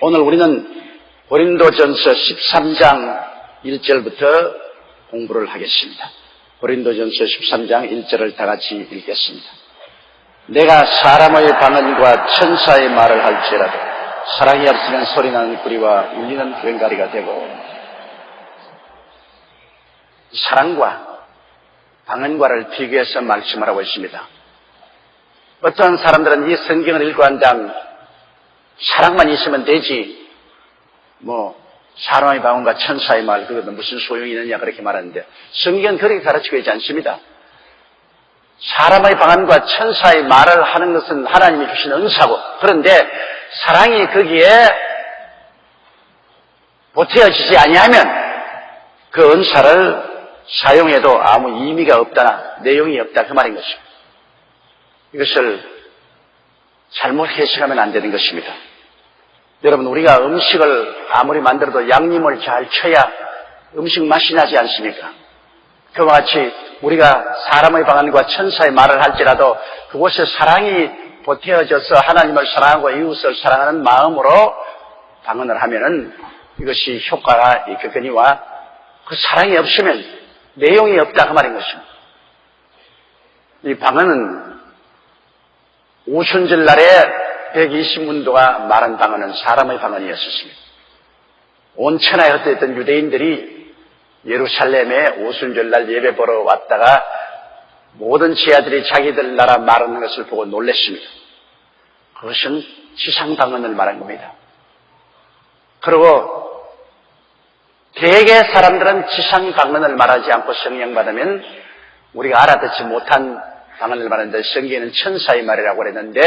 오늘 우리는 고린도전서 13장 1절부터 공부를 하겠습니다. 고린도전서 13장 1절을 다 같이 읽겠습니다. 내가 사람의 방언과 천사의 말을 할지라도 사랑이 없으면 소리나는 뿌리와 울리는 꽹과리가 되고, 사랑과 방언과를 비교해서 말씀하라고 했습니다. 어떤 사람들은 이 성경을 읽고 한 다음 사랑만 있으면 되지, 사람의 방언과 천사의 말, 그것도 무슨 소용이 있느냐 그렇게 말하는데, 성경은 그렇게 가르치고 있지 않습니다. 사람의 방언과 천사의 말을 하는 것은 하나님이 주신 은사고, 그런데 사랑이 거기에 보태어지지 아니하면 그 은사를 사용해도 아무 의미가 없다나 내용이 없다, 그 말인 것입니다. 이것을 잘못 해석하면 안 되는 것입니다. 여러분, 우리가 음식을 아무리 만들어도 양념을 잘 쳐야 음식 맛이 나지 않습니까? 그와 같이 우리가 사람의 방언과 천사의 말을 할지라도 그곳에 사랑이 보태어져서 하나님을 사랑하고 이웃을 사랑하는 마음으로 방언을 하면은 이것이 효과가 있겠거니와, 그 사랑이 없으면 내용이 없다, 그 말인 것입니다. 이 방언은 오순절 날에 120문도가 말한 방언은 사람의 방언이었습니다. 온 천하에 흩어졌던 유대인들이 예루살렘에 오순절날 예배 보러 왔다가 모든 제자들이 자기들 나라 말하는 것을 보고 놀랐습니다. 그것은 지상 방언을 말한 겁니다. 그리고 대개 사람들은 지상 방언을 말하지 않고 성령 받으면 우리가 알아듣지 못한 방언을 말하는데, 성경에는 천사의 말이라고 그랬는데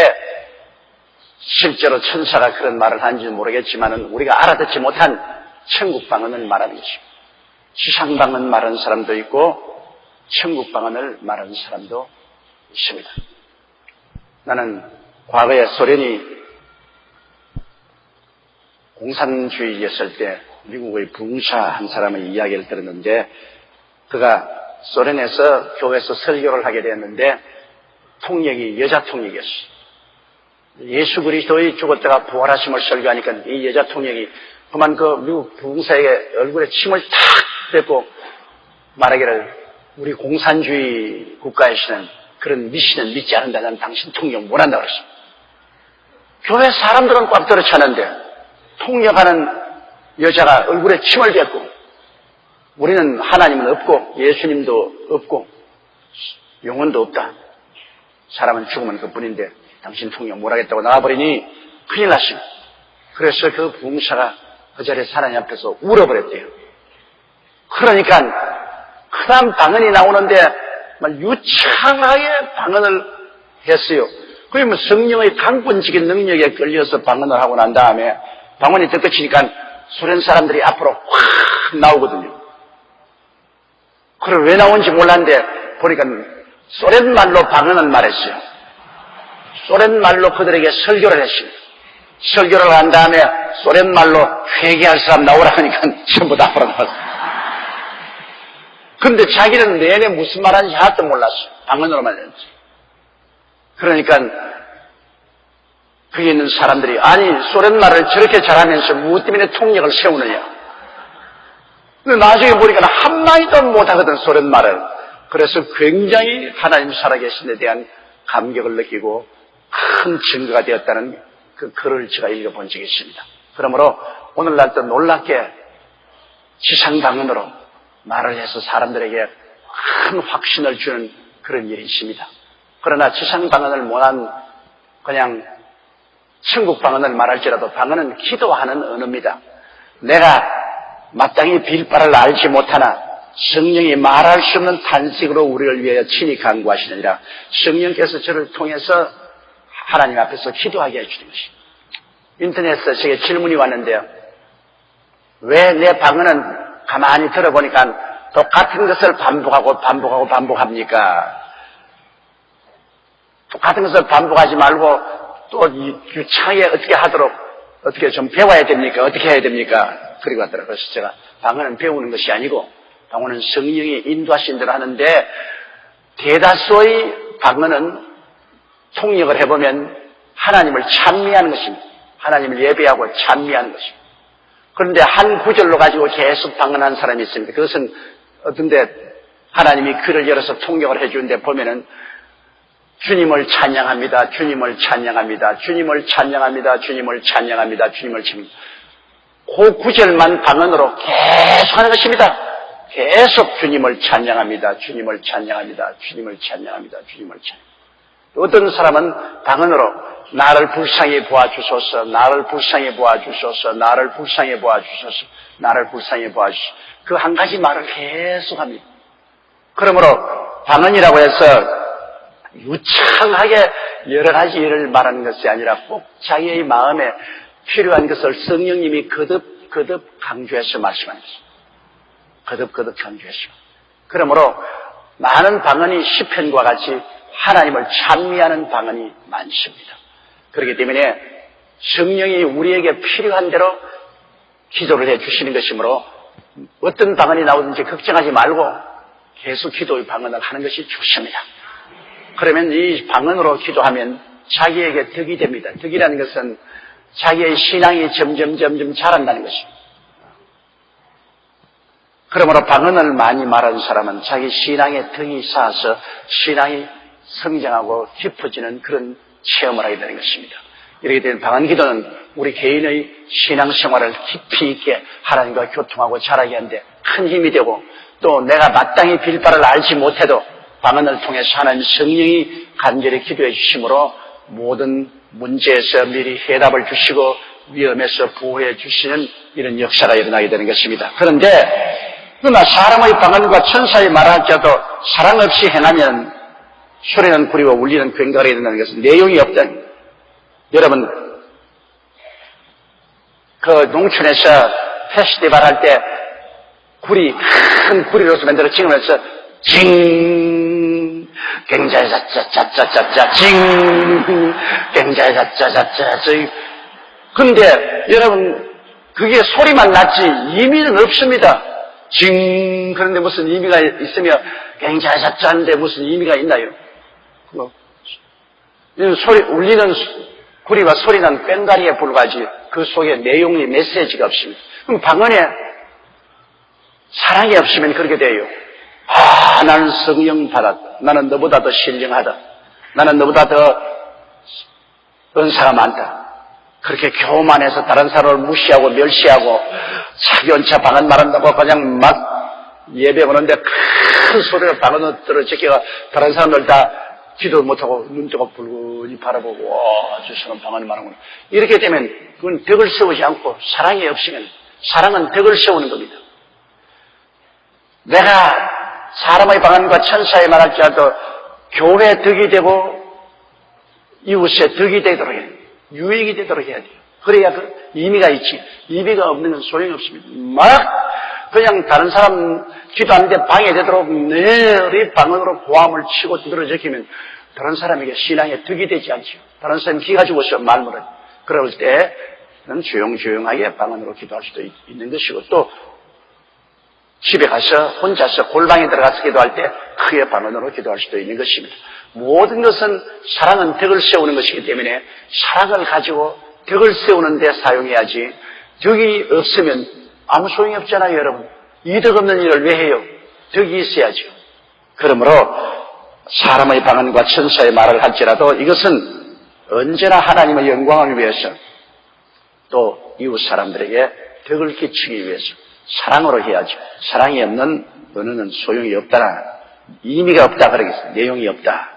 실제로 천사가 그런 말을 하는지는 모르겠지만 우리가 알아듣지 못한 천국 방언을 말하는 것입니다. 지상 방언 말하는 사람도 있고 천국 방언을 말하는 사람도 있습니다. 나는 과거에 소련이 공산주의였을 때 미국의 붕샤 한 사람의 이야기를 들었는데, 그가 소련에서 교회에서 설교를 하게 되었는데 통역이 여자 통역이었어요. 예수 그리스도의 죽었다가 부활하심을 설교하니까 이 여자 통역이 그만 그 미국 붕사에게 얼굴에 침을 탁 뱉고 말하기를, 우리 공산주의 국가에서는 그런 미신은 믿지 않는다. 난 당신 통역 못한다고 그랬습니다. 교회 사람들은 꽉 들어차는데 통역하는 여자가 얼굴에 침을 뱉고, 우리는 하나님은 없고 예수님도 없고 영혼도 없다. 사람은 죽으면 그뿐인데 당신 통역 못하겠다고 나와버리니 큰일 났습니다. 그래서 그 부흥사가 그 자리에서 하나님 앞에서 울어버렸대요. 그러니까 큰한 방언이 나오는데 유창하게 방언을 했어요. 그러면 성령의 강권적인 능력에 끌려서 방언을 하고 난 다음에 방언이 더 끝이니까 소련 사람들이 앞으로 확 나오거든요. 그걸 왜 나온지 몰랐는데 보니까 소련 말로 방언을 말했어요. 소련 말로 그들에게 설교를 했습니다. 설교를 한 다음에 소련 말로 회개할 사람 나오라 하니까 전부 다 앞으로 나왔어요. 근데 자기는 내내 무슨 말하는지 하나도 몰랐어요. 방언으로만 했지. 그러니까 거기 있는 사람들이, 아니 소련 말을 저렇게 잘하면서 무엇 때문에 통역을 세우느냐. 근데 나중에 보니까 한마디도 못하거든, 소련 말을. 그래서 굉장히 하나님 살아계신 데 대한 감격을 느끼고 큰 증거가 되었다는 그 글을 제가 읽어본 적이 있습니다. 그러므로 오늘날도 놀랍게 지상방언으로 말을 해서 사람들에게 큰 확신을 주는 그런 일이 있습니다. 그러나 지상방언을 못한 그냥 천국방언을 말할지라도 방언은 기도하는 언어입니다. 내가 마땅히 빌 바를 알지 못하나 성령이 말할 수 없는 탄식으로 우리를 위하여 친히 간구하시느니라. 성령께서 저를 통해서 하나님 앞에서 기도하게 해주는 것입니다. 인터넷에 제게 질문이 왔는데요. 왜 내 방언은 가만히 들어보니까 똑같은 것을 반복합니까? 똑같은 것을 반복하지 말고 또 유창하게 어떻게 하도록 어떻게 좀 배워야 됩니까? 어떻게 해야 됩니까? 그리고 하더라고요. 그래서 제가 방언은 배우는 것이 아니고 방언은 성령이 인도하신 대로 하는데, 대다수의 방언은 통역을 해보면 하나님을 찬미하는 것입니다. 하나님을 예배하고 찬미하는 것입니다. 그런데 한 구절로 가지고 계속 방언하는 사람이 있습니다. 그것은 어떤데 하나님이 귀를 열어서 통역을 해주는데 보면은 주님을 찬양합니다. 주님을 찬양합니다. 주님을 찬양합니다. 주님을 찬양합니다. 주님을 찬양합니다. 그 구절만 방언으로 계속 하는 것입니다. 계속 주님을 찬양합니다. 주님을 찬양합니다. 주님을 찬양합니다. 주님을 찬양합니다. 어떤 사람은 방언으로 나를 불쌍히 보아주소서, 나를 불쌍히 보아주소서, 나를 불쌍히 보아주소서, 나를 불쌍히 보아주소서. 그 한 가지 말을 계속합니다. 그러므로 방언이라고 해서 유창하게 여러 가지 일을 말하는 것이 아니라 꼭 자기의 마음에 필요한 것을 성령님이 거듭 강조해서 말씀하는 것입니다. 거듭 강조해서. 그러므로 많은 방언이 시편과 같이 하나님을 찬미하는 방언이 많습니다. 그렇기 때문에 성령이 우리에게 필요한 대로 기도를 해 주시는 것이므로 어떤 방언이 나오든지 걱정하지 말고 계속 기도의 방언을 하는 것이 좋습니다. 그러면 이 방언으로 기도하면 자기에게 덕이 됩니다. 덕이라는 것은 자기의 신앙이 점점 자란다는 것입니다. 그러므로 방언을 많이 말하는 사람은 자기 신앙에 덕이 쌓아서 신앙이 성장하고 깊어지는 그런 체험을 하게 되는 것입니다. 이렇게 된 방언 기도는 우리 개인의 신앙생활을 깊이 있게 하나님과 교통하고 자라게 하는데 큰 힘이 되고, 또 내가 마땅히 빌 바를 알지 못해도 방언을 통해서 하나님 성령이 간절히 기도해 주심으로 모든 문제에서 미리 해답을 주시고 위험에서 보호해 주시는 이런 역사가 일어나게 되는 것입니다. 그러나 사람의 방언과 천사의 말을 할지라도 사랑 없이 행하면 소리는 구리고 울리는 괭과가 된다는 것은 내용이 없다는. 여러분, 그 농촌에서 페스티벌 할 때 큰 구리로서 만들어 찍으면서 징 굉장히 자자자자자 징 굉장히 자자자자. 근데 여러분, 그게 소리만 났지 의미는 없습니다. 징 그런데 무슨 의미가 있으며 굉장히 자자한데 무슨 의미가 있나요? 소리 울리는 구리와 소리난 꽹과리에 불과하지 그 속에 내용이 메시지가 없습니다. 그럼 방언에 사랑이 없으면 그렇게 돼요. 나는 성령 받았다. 나는 너보다 더 신령하다. 나는 너보다 더 은사가 많다. 그렇게 교만해서 다른 사람을 무시하고 멸시하고 자기 혼자 방언 말한다고 그냥 막 예배 오는데 큰 소리로 방언을 떨어지기가 다른 사람들 다 기도 못하고 눈 뜨고 붉은이 바라보고 저 사람 방언을 말하는구나. 이렇게 되면 그건 덕을 세우지 않고 사랑이 없으면, 사랑은 덕을 세우는 겁니다. 내가 사람의 방언과 천사의 말할지라도 교회에 덕이 되고 이웃에 덕이 되도록 해야 돼요. 유익이 되도록 해야 돼요. 그래야 그 의미가 있지. 의미가 없는 건 소용이 없습니다. 막 그냥 다른 사람 기도하는데 방해되도록 늘 방언으로 고함을 치고 두드러지면 다른 사람에게 신앙에 덕이 되지 않죠. 다른 사람이 기가 죽어서 말문을. 그럴 때는 조용조용하게 방언으로 기도할 수도 있는 것이고, 또 집에 가서 혼자서 골방에 들어가서 기도할 때 크게 방언으로 기도할 수도 있는 것입니다. 모든 것은 사랑은 덕을 세우는 것이기 때문에 사랑을 가지고 덕을 세우는 데 사용해야지, 덕이 없으면 아무 소용이 없잖아요, 여러분. 이덕 없는 일을 왜 해요? 덕이 있어야죠. 그러므로 사람의 방언과 천사의 말을 할지라도 이것은 언제나 하나님의 영광을 위해서, 또 이웃 사람들에게 덕을 끼치기 위해서 사랑으로 해야죠. 사랑이 없는 언어는 소용이 없다. 의미가 없다. 그러겠어요. 내용이 없다.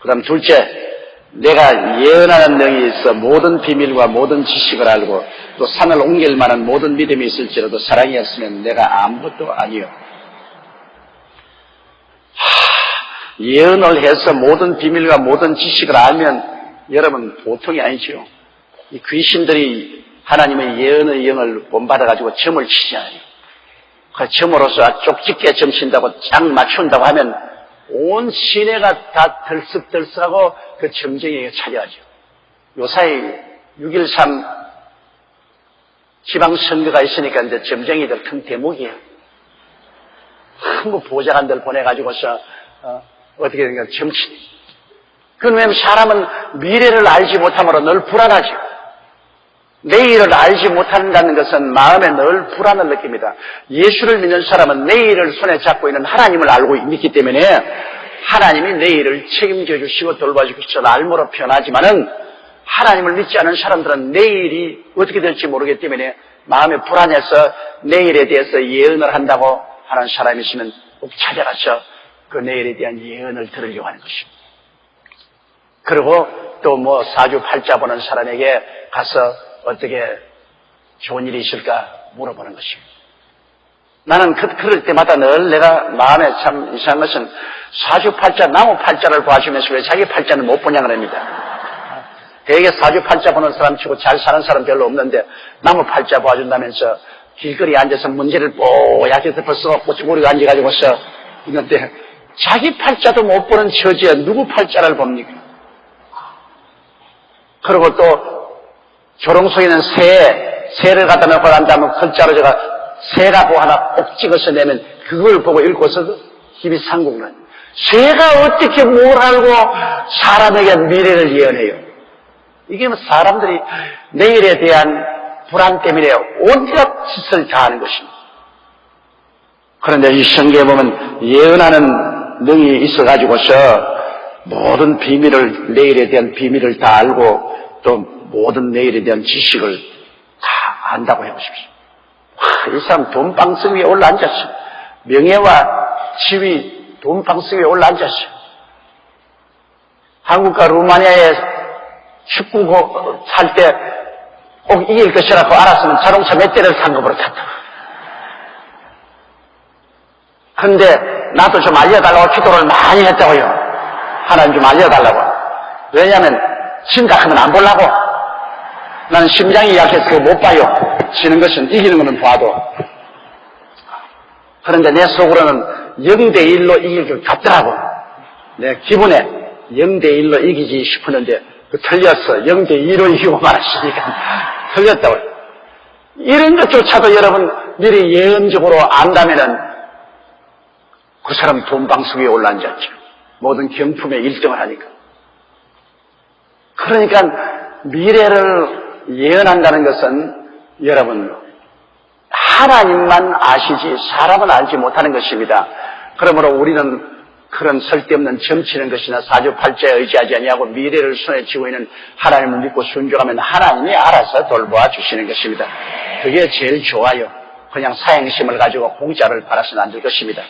그 다음 둘째, 내가 예언하는 능이 있어 모든 비밀과 모든 지식을 알고 또 산을 옮길 만한 모든 믿음이 있을지라도 사랑이 없으면 내가 아무것도 아니요. 예언을 해서 모든 비밀과 모든 지식을 알면 여러분 보통이 아니죠. 이 귀신들이 하나님의 예언의 영을 본받아가지고 점을 치지 않아요. 그 점으로서 쪽집게 점 친다고 쫙 맞춘다고 하면 온 시내가 다 들썩들썩하고 그 점쟁이에게 차려하죠. 요사이 6.13 지방선거가 있으니까 이제 점쟁이들 큰 대목이에요. 한국 보좌관들 보내가지고서 어떻게 되는가 점치. 그건 왜냐하면 사람은 미래를 알지 못함으로 늘 불안하죠. 내일을 알지 못한다는 것은 마음에 늘 불안을 느낍니다. 예수를 믿는 사람은 내일을 손에 잡고 있는 하나님을 알고 있기 때문에 하나님이 내일을 책임져 주시고 돌봐주시고 알므로 편하지만은 하나님을 믿지 않은 사람들은 내일이 어떻게 될지 모르기 때문에 마음에 불안해서 내일에 대해서 예언을 한다고 하는 사람이 있으면 꼭 찾아가서 그 내일에 대한 예언을 들으려고 하는 것입니다. 그리고 또 뭐 사주팔자 보는 사람에게 가서 어떻게 좋은 일이 있을까 물어보는 것입니다. 나는 그럴 때마다 늘 내가 마음에 참 이상한 것은 사주팔자, 나무팔자를 봐주면서 왜 자기 팔자는 못 보냐 그럽니다. 대개 사주팔자 보는 사람 치고 잘 사는 사람 별로 없는데 나무팔자 봐준다면서 길거리에 앉아서 문제를 뽀얗게 덮어서 꼬치구리가 앉아가지고서 있는데 자기 팔자도 못 보는 처지에 누구 팔자를 봅니까? 그리고 또 조롱속에는 새를 갖다 놓고 난 다음에 글자로 제가 새라고 하나 꼭 찍어서 내면 그걸 보고 읽고서 힘이 상국나요. 새가 어떻게 뭘 알고 사람에게 미래를 예언해요? 이게 뭐 사람들이 내일에 대한 불안 때문에 온갖 짓을 다 하는 것입니다. 그런데 이 성경에 보면 예언하는 능이 있어가지고서 모든 비밀을, 내일에 대한 비밀을 다 알고 또 모든 내일에 대한 지식을 다 안다고 해보십시오. 이 사람 돈방석 위에 올라앉았어. 명예와 지위 돈방석 위에 올라앉았어. 한국과 루마니아에 축구 살 때 꼭 이길 것이라고 알았으면 자동차 몇 대를 상급으로 탔다. 근데 나도 좀 알려달라고 기도를 많이 했다고요. 하나님 좀 알려달라고. 왜냐하면 심각하면 안 보려고. 나는 심장이 약해서 그거 못 봐요. 지는 것은 이기는 것은 봐도. 그런데 내 속으로는 0대1로 이길 것 같더라고. 내 기분에 0대1로 이기지 싶었는데 틀렸어. 0대2로 이기고 말았으니까 틀렸다고. 이런 것조차도 여러분 미리 예언적으로 안다면은 그 사람 돈방석 위에 올라앉았죠. 모든 경품에 1등을 하니까. 그러니까 미래를 예언한다는 것은 여러분 하나님만 아시지 사람은 알지 못하는 것입니다. 그러므로 우리는 그런 쓸데없는 점치는 것이나 사주팔자에 의지하지 아니하고 미래를 손에 쥐고 있는 하나님을 믿고 순종하면 하나님이 알아서 돌보아 주시는 것입니다. 그게 제일 좋아요. 그냥 사행심을 가지고 공짜를 받아서는 안 될 것입니다.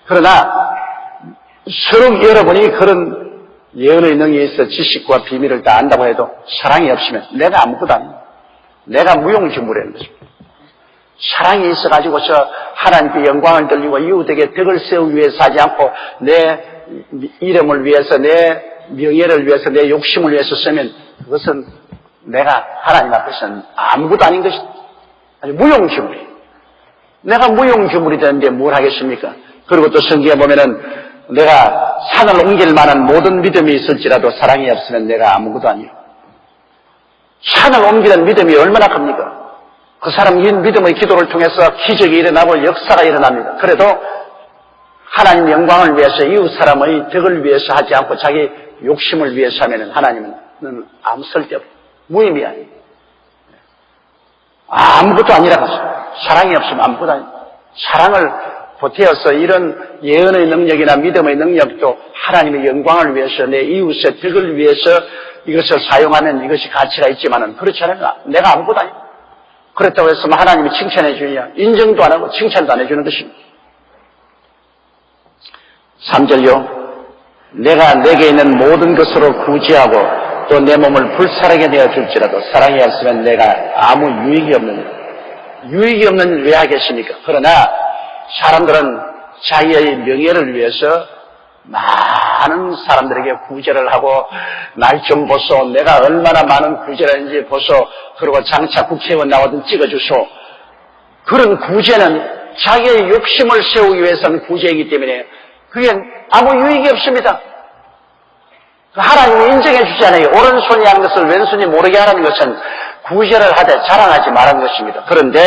그러나 서로 여러분이 그런 예언의 능력에 있어 지식과 비밀을 다 안다고 해도 사랑이 없으면 내가 아무것도 아닙니다. 내가 무용지물이라는 것입니다. 사랑이 있어가지고서 하나님께 영광을 돌리고 이웃에게 덕을 세우기 위해서 하지 않고 내 이름을 위해서 내 명예를 위해서 내 욕심을 위해서 쓰면 그것은 내가 하나님 앞에서는 아무것도 아닌 것이다. 아주 무용지물이에요. 내가 무용지물이 되는데 뭘 하겠습니까? 그리고 또 성경에 보면은 내가 산을 옮길 만한 모든 믿음이 있을지라도 사랑이 없으면 내가 아무것도 아니에요. 산을 옮기는 믿음이 얼마나 큽니까? 그 사람 이 믿음의 기도를 통해서 기적이 일어나고 역사가 일어납니다. 그래도 하나님 영광을 위해서 이웃 사람의 덕을 위해서 하지 않고 자기 욕심을 위해서 하면은 하나님은 아무 쓸데없고 무의미한 아무것도 아니라고 사랑이 없으면 아무것도 아니에요. 사랑을 보태어서 이런 예언의 능력이나 믿음의 능력도 하나님의 영광을 위해서 내 이웃의 덕을 위해서 이것을 사용하면 이것이 가치가 있지만은 그렇지 않으면 내가 아무것도 아니에요. 그렇다고 해서 하나님이 칭찬해 주냐? 인정도 안 하고 칭찬도 안 해주는 것입니다. 3절요. 내가 내게 있는 모든 것으로 구제하고 또 내 몸을 불사르게 내어줄지라도 사랑이 없으면 내가 아무 유익이 없는 일 왜 하겠습니까? 그러나 사람들은 자기의 명예를 위해서 많은 사람들에게 구제를 하고 날 좀 보소. 내가 얼마나 많은 구제를 했는지 보소. 그리고 장차 국회의원 나오든 찍어주소. 그런 구제는 자기의 욕심을 세우기 위해서는 구제이기 때문에 그게 아무 유익이 없습니다. 하나님이 인정해 주지 않아요. 오른손이 하는 것을 왼손이 모르게 하라는 것은 구제를 하되 자랑하지 말라는 것입니다. 그런데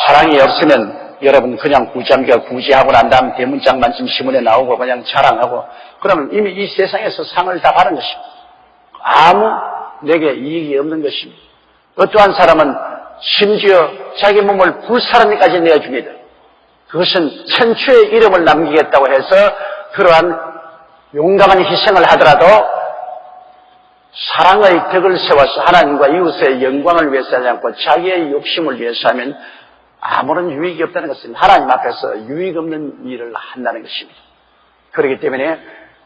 사랑이 없으면 여러분 그냥 구장기가 구제하고 난 다음 대문짝 만큼 신문에 나오고 그냥 자랑하고 그러면 이미 이 세상에서 상을 다 받은 것입니다. 아무 내게 이익이 없는 것입니다. 어떠한 사람은 심지어 자기 몸을 불사르니까지 내어줍니다. 그것은 천추의 이름을 남기겠다고 해서 그러한 용감한 희생을 하더라도 사랑의 덕을 세워서 하나님과 이웃의 영광을 위해서 하지 않고 자기의 욕심을 위해서 하면 아무런 유익이 없다는 것은 하나님 앞에서 유익 없는 일을 한다는 것입니다. 그렇기 때문에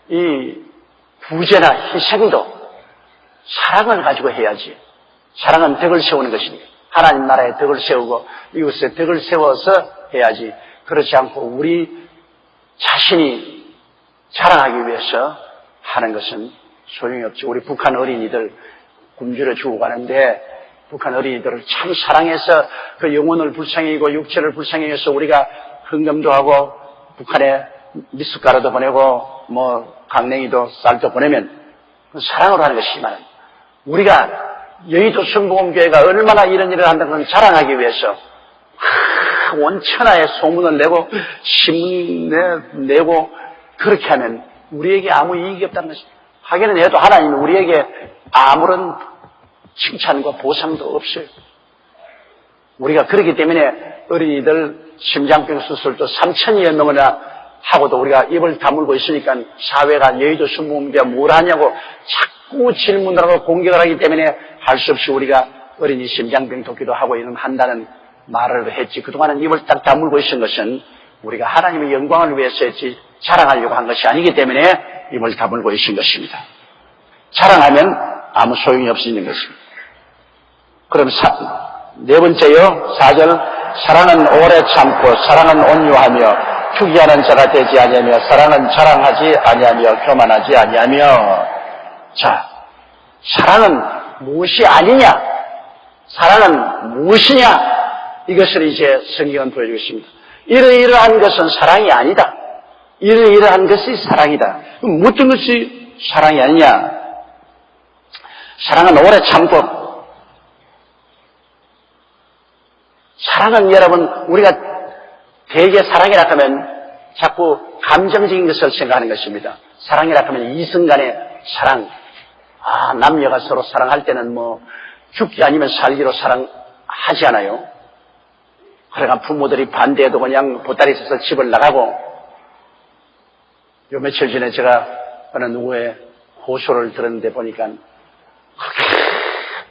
이 부재나 희생도 사랑을 가지고 해야지. 사랑은 덕을 세우는 것입니다. 하나님 나라의 덕을 세우고 이웃의 덕을 세워서 해야지. 그렇지 않고 우리 자신이 자랑하기 위해서 하는 것은 소용이 없죠. 우리 북한 어린이들 굶주려 죽어가는데 북한 어린이들을 참 사랑해서 그 영혼을 불쌍히 여기고 육체를 불쌍히 여겨서 우리가 헌금도 하고 북한에 미숫가루도 보내고 뭐 강냉이도 쌀도 보내면 사랑으로 하는 것이지만 우리가 여의도 순복음교회가 얼마나 이런 일을 한다는 걸 자랑하기 위해서 온 천하에 소문을 내고 신문 내고 그렇게 하면 우리에게 아무 이익이 없다는 것입니다. 하기는 해도 하나님은 우리에게 아무런 칭찬과 보상도 없어요. 우리가 그렇기 때문에 어린이들 심장병 수술도 3,000여 명이나 하고도 우리가 입을 다물고 있으니까 사회가 여의도 순복음교회가 뭘 하냐고 자꾸 질문을 하고 공격을 하기 때문에 할 수 없이 우리가 어린이 심장병 돕기도 하고 한다는 말을 했지. 그동안은 입을 딱 다물고 있은 것은 우리가 하나님의 영광을 위해서 했지 자랑하려고 한 것이 아니기 때문에 입을 다물고 있는 것입니다. 자랑하면 아무 소용이 없는 것입니다. 그럼 네 번째요. 4절 사랑은 오래 참고 사랑은 온유하며 투기하는 자가 되지 아니하며 사랑은 자랑하지 아니하며 교만하지 아니하며. 자, 사랑은 무엇이 아니냐? 사랑은 무엇이냐? 이것을 이제 성경은 보여주고 있습니다. 이러이러한 것은 사랑이 아니다. 이러이러한 것이 사랑이다. 그럼 어떤 것이 사랑이 아니냐? 사랑은 오래 참고. 사랑은 여러분 우리가 대개 사랑이라 하면 자꾸 감정적인 것을 생각하는 것입니다. 사랑이라 하면 이성간의 사랑. 남녀가 서로 사랑할 때는 뭐 죽기 아니면 살기로 사랑하지 않아요. 그러니까 부모들이 반대해도 그냥 보따리 써서 집을 나가고. 요 며칠 전에 제가 어느 누구의 호소를 들었는데 보니까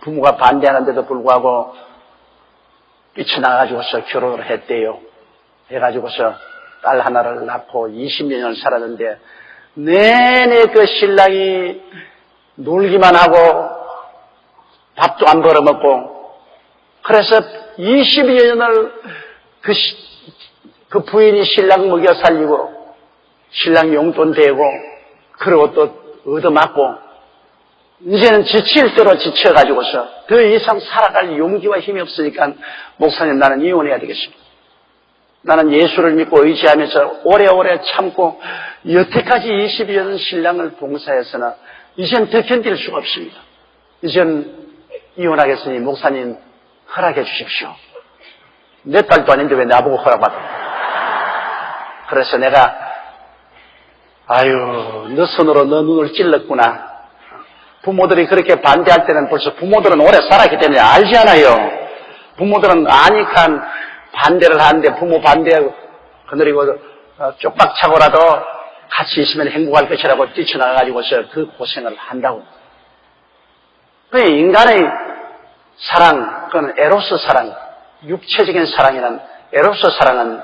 부모가 반대하는데도 불구하고 삐쳐나가지고서 결혼을 했대요. 해가지고서 딸 하나를 낳고 20년을 살았는데 내내 그 신랑이 놀기만 하고 밥도 안 벌어먹고 그래서 20년을 그 부인이 신랑 먹여 살리고 신랑 용돈 대고 그리고 또 얻어맞고 이제는 지칠 대로 지쳐가지고서 더 이상 살아갈 용기와 힘이 없으니까 목사님 나는 이혼해야 되겠습니다. 나는 예수를 믿고 의지하면서 오래오래 참고 여태까지 20년 신랑을 봉사했으나 이젠 더 견딜 수가 없습니다. 이젠 이혼하겠으니 목사님 허락해 주십시오. 내 딸도 아닌데 왜 나보고 허락받아? 그래서 내가 너 손으로 너 눈을 찔렀구나. 부모들이 그렇게 반대할 때는 벌써 부모들은 오래 살았기 때문에 알지 않아요. 부모들은 아니까 반대를 하는데 부모 반대하고 그늘이고 쪽박차고라도 같이 있으면 행복할 것이라고 뛰쳐나가가지고서 그 고생을 한다고. 그 인간의 사랑, 그건 에로스 사랑, 육체적인 사랑이란 에로스 사랑은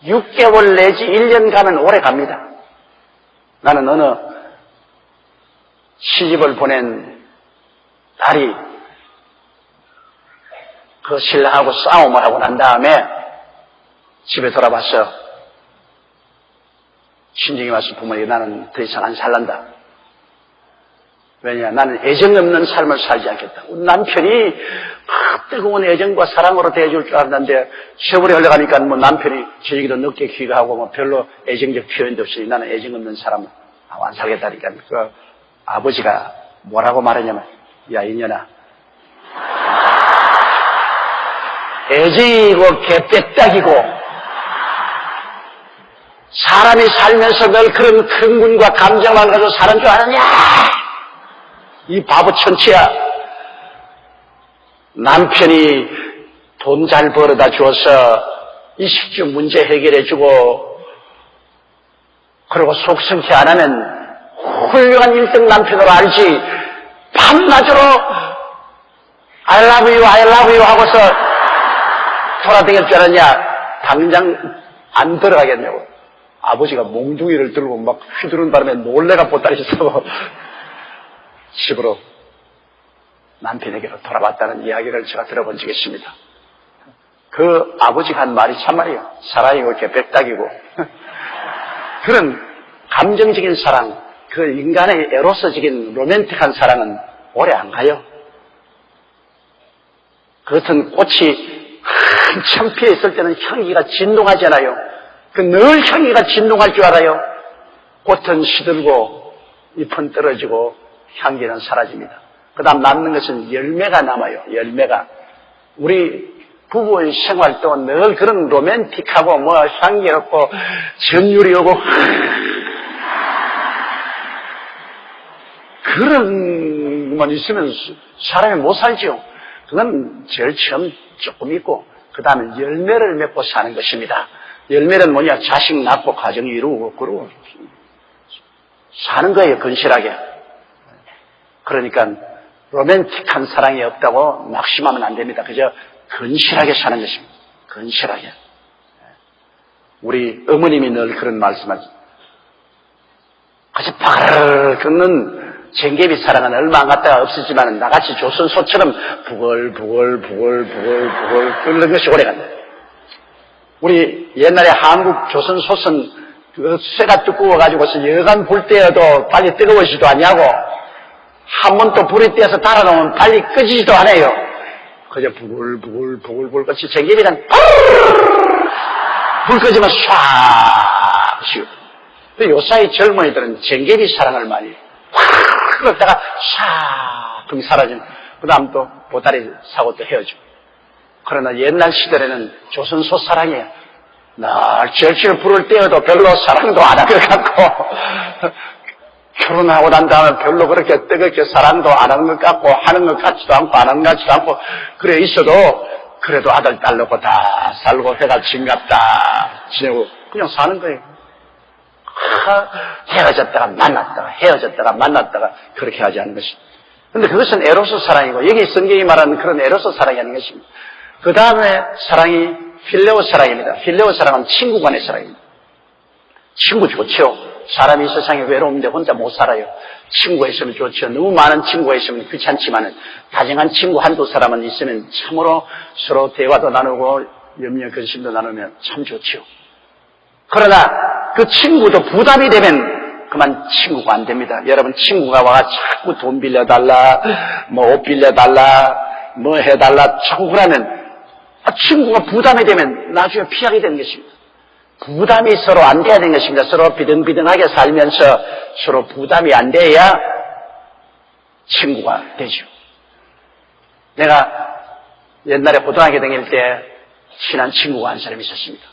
6개월 내지 1년 가면 오래 갑니다. 나는 어느 시집을 보낸 딸이 그 신랑하고 싸움을 하고 난 다음에 집에 돌아와서 친정에 와서 부모에게 나는 더 이상 안 살란다. 왜냐? 나는 애정 없는 삶을 살지 않겠다. 남편이 뜨거운 애정과 사랑으로 대해줄 줄 알았는데 세월이 흘러가니까 뭐 남편이 제 얘기도 늦게 귀가하고 뭐 별로 애정적 표현도 없이 나는 애정 없는 사람하고 안 살겠다니까. 그 아버지가 뭐라고 말하냐면 야 이년아 애정이고 개빽딱이고 사람이 살면서 늘 그런 흥분과 감정만 가지고 사는 줄 아느냐? 이 바보 천치야. 남편이 돈 잘 벌어다 주어서 이 식주 문제 해결해주고 그리고 속성티 안 하면 훌륭한 1등 남편으로 알지. 밤낮으로 I love you, I love you 하고서 돌아다닐 줄 알았냐? 당장 안 들어가겠냐고. 아버지가 몽둥이를 들고 막 휘두른 바람에 놀래가 보따리셔서 집으로 남편에게로 돌아왔다는 이야기를 제가 들어본 적이 있습니다. 그 아버지가 한 말이 참말이에요. 사랑이고 개백딱이고 그런 감정적인 사랑, 그 인간의 에로스적인 로맨틱한 사랑은 오래 안 가요. 그 같은 꽃이 한참 피어 있을 때는 향기가 진동하잖아요. 그 늘 향기가 진동할 줄 알아요. 꽃은 시들고 잎은 떨어지고 향기는 사라집니다. 그 다음 남는 것은 열매가 남아요. 열매가. 우리 부부의 생활도 늘 그런 로맨틱하고 뭐 향기롭고 전율이 오고 그런 것만 있으면 사람이 못 살죠. 그건 제일 처음 조금 있고 그 다음에 열매를 맺고 사는 것입니다. 열매는 뭐냐? 자식 낳고 가정 이루고 그러고 사는 거예요. 건실하게. 그러니까 로맨틱한 사랑이 없다고 낙심하면 안 됩니다. 그저 건실하게 사는 것입니다. 건실하게. 우리 어머님이 늘 그런 말씀하죠. 아주 바글 끓는 쟁개비 사랑은 얼마 안 갔다가 없었지만 나같이 조선소처럼 부글부글 끓는 것이 오래간다. 우리 옛날에 한국 조선소선 그 쇠가 두꺼워가지고서 여간 불 때여도 빨리 뜨거워지지도 않냐고. 한 번 또 불이 떼어서 달아놓으면 빨리 끄지지도 않아요. 그저 부글부글 끝이 쟁개비는 불 끄지면 쏴 지우. 근데 요사이 젊은이들은 쟁개비 사랑을 많이 확 끓었다가 샥 사라지면 그 다음 또 보따리 사고 또 헤어지고. 그러나 옛날 시절에는 조선소 사랑이에요. 날 절실 불을 떼어도 별로 사랑도 안 한 것 같고 결혼하고 난 다음에 별로 그렇게 뜨겁게 사랑도 안 하는 것 같고 하는 것 같지도 않고 안 하는 것 같지도 않고 그래 있어도 그래도 아들 딸 놓고 다 살고 해가 진갑다 지내고 그냥 사는 거예요. 헤어졌다가 만났다가 헤어졌다가 만났다가 그렇게 하지 않는 것입니다. 그런데 그것은 에로스 사랑이고 여기 성경이 말하는 그런 에로스 사랑이 아닌 것입니다. 그 다음에 사랑이 필레오 사랑입니다. 필레오 사랑은 친구 간의 사랑입니다. 친구 좋죠. 사람이 이 세상에 외로운데 혼자 못 살아요. 친구가 있으면 좋죠. 너무 많은 친구가 있으면 귀찮지만은 다정한 친구 한두 사람은 있으면 참으로 서로 대화도 나누고 염려 근심도 나누면 참 좋죠. 그러나 그 친구도 부담이 되면 그만 친구가 안 됩니다. 여러분 친구가 와가 자꾸 돈 빌려달라, 뭐 옷 빌려달라, 뭐 해달라 자꾸 그러면 친구가 부담이 되면 나중에 피하게 되는 것입니다. 부담이 서로 안 돼야 되는 것입니다. 서로 비등비등하게 살면서 서로 부담이 안 돼야 친구가 되죠. 내가 옛날에 고등학교 다닐 때 친한 친구가 한 사람이 있었습니다.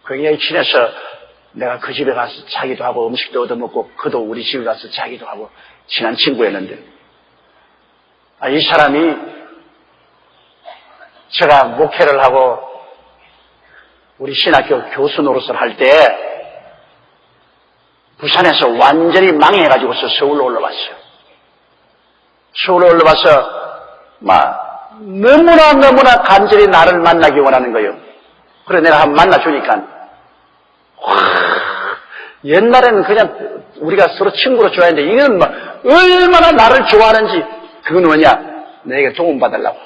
굉장히 친해서 내가 그 집에 가서 자기도 하고 음식도 얻어먹고 그도 우리 집에 가서 자기도 하고 친한 친구였는데 이 사람이 제가 목회를 하고 우리 신학교 교수 노릇을 할 때 부산에서 완전히 망해가지고서 서울로 올라왔어요. 서울로 올라와서 막 너무나 간절히 나를 만나기 원하는 거예요. 그래 내가 한번 만나주니까 옛날에는 그냥 우리가 서로 친구로 좋아했는데 이건 막 얼마나 나를 좋아하는지 그건 뭐냐 내게 도움받으려고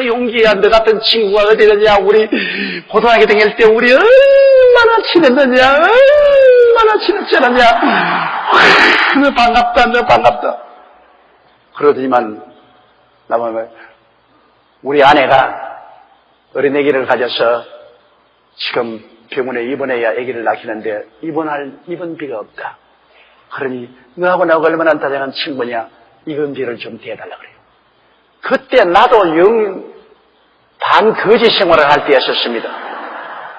용기야 너 같은 친구가 어디 있느냐 우리 고등학교 다닐 때 우리 얼마나 친했느냐 얼마나 친했지 않았냐 너 반갑다 그러더니만 나보면 우리 아내가 어린애기를 가져서 지금 병원에 입원해야 아기를 낳기는데 입원비가 없다. 그러니 너하고 나하고 얼마나 다정한 친구냐 입원비를 좀 대달라 그래요. 그때 나도 반거지 생활을 할 때였었습니다.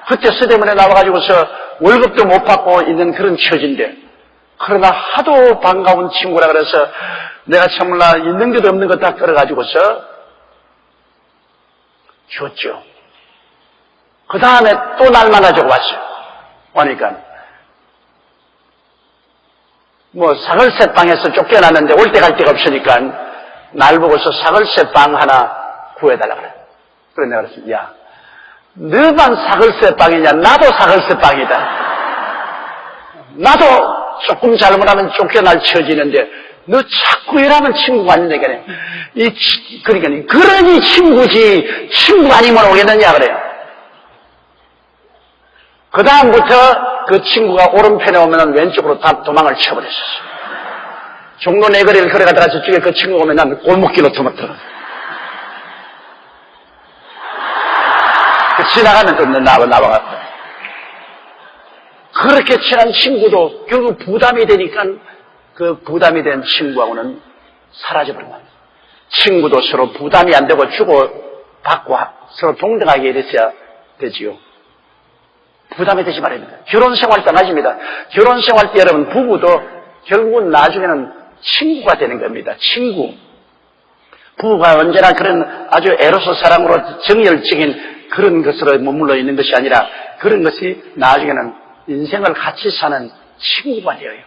그때 서대문에 나와가지고서 월급도 못 받고 있는 그런 처지인데, 그러나 하도 반가운 친구라 그래서 내가 참말로 있는 것 없는 것 다 끌어가지고서 줬죠. 그 다음에 또 날 만나자고 왔어요. 그러니까 뭐 사글새 방에서 쫓겨났는데 올 때 갈 데가 없으니까 날 보고서 사글새 방 하나 구해달라 그래. 그래 내가 그랬어. 야, 너만 사글새 방이냐? 나도 사글새 방이다. 나도 조금 잘못하면 쫓겨날 처지는데 너 자꾸 이러면 친구가 아닌데 그래. 그러니까 그러니 친구지 친구 아니면 오겠느냐 그래요. 그 다음부터 그 친구가 오른편에 오면 왼쪽으로 다 도망을 쳐버렸었어요. 종로 내거리를 걸어가다가 저쪽에 그 친구가 오면 난 골목길로 도망들어. 지나가면 또 나와갔다. 그렇게 친한 친구도 결국 부담이 되니까 그 부담이 된 친구하고는 사라져버린 겁니다. 친구도 서로 부담이 안 되고 주고받고 서로 동등하게 이랬어야 되지요. 부담이 되지 말아야 됩니다. 결혼생활 떠나집니다. 결혼생활 때 여러분 부부도 결국은 나중에는 친구가 되는 겁니다. 친구. 부부가 언제나 그런 아주 에로스 사랑으로 정열적인 그런 것으로 머물러 있는 것이 아니라 그런 것이 나중에는 인생을 같이 사는 친구가 되어요.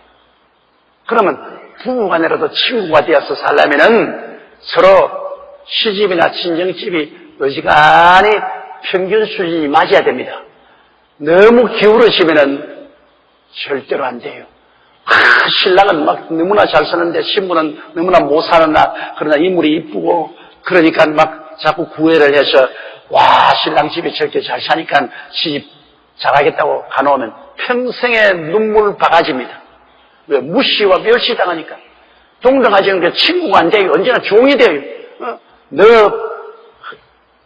그러면 부부간에라도 친구가 되어서 살려면은 서로 시집이나 친정집이 어지간히 평균 수준이 맞아야 됩니다. 너무 기울어지면은 절대로 안 돼요. 신랑은 막 너무나 잘 사는데 신부는 너무나 못 사는다. 그러나 인물이 이쁘고 그러니까 막 자꾸 구애를 해서 와 신랑 집이 저렇게 잘 사니까 시집 잘하겠다고 가놓으면 평생의 눈물 바가지입니다. 왜? 무시와 멸시당하니까. 동등하지 않게 친구가 안 돼요. 언제나 종이 돼요. 너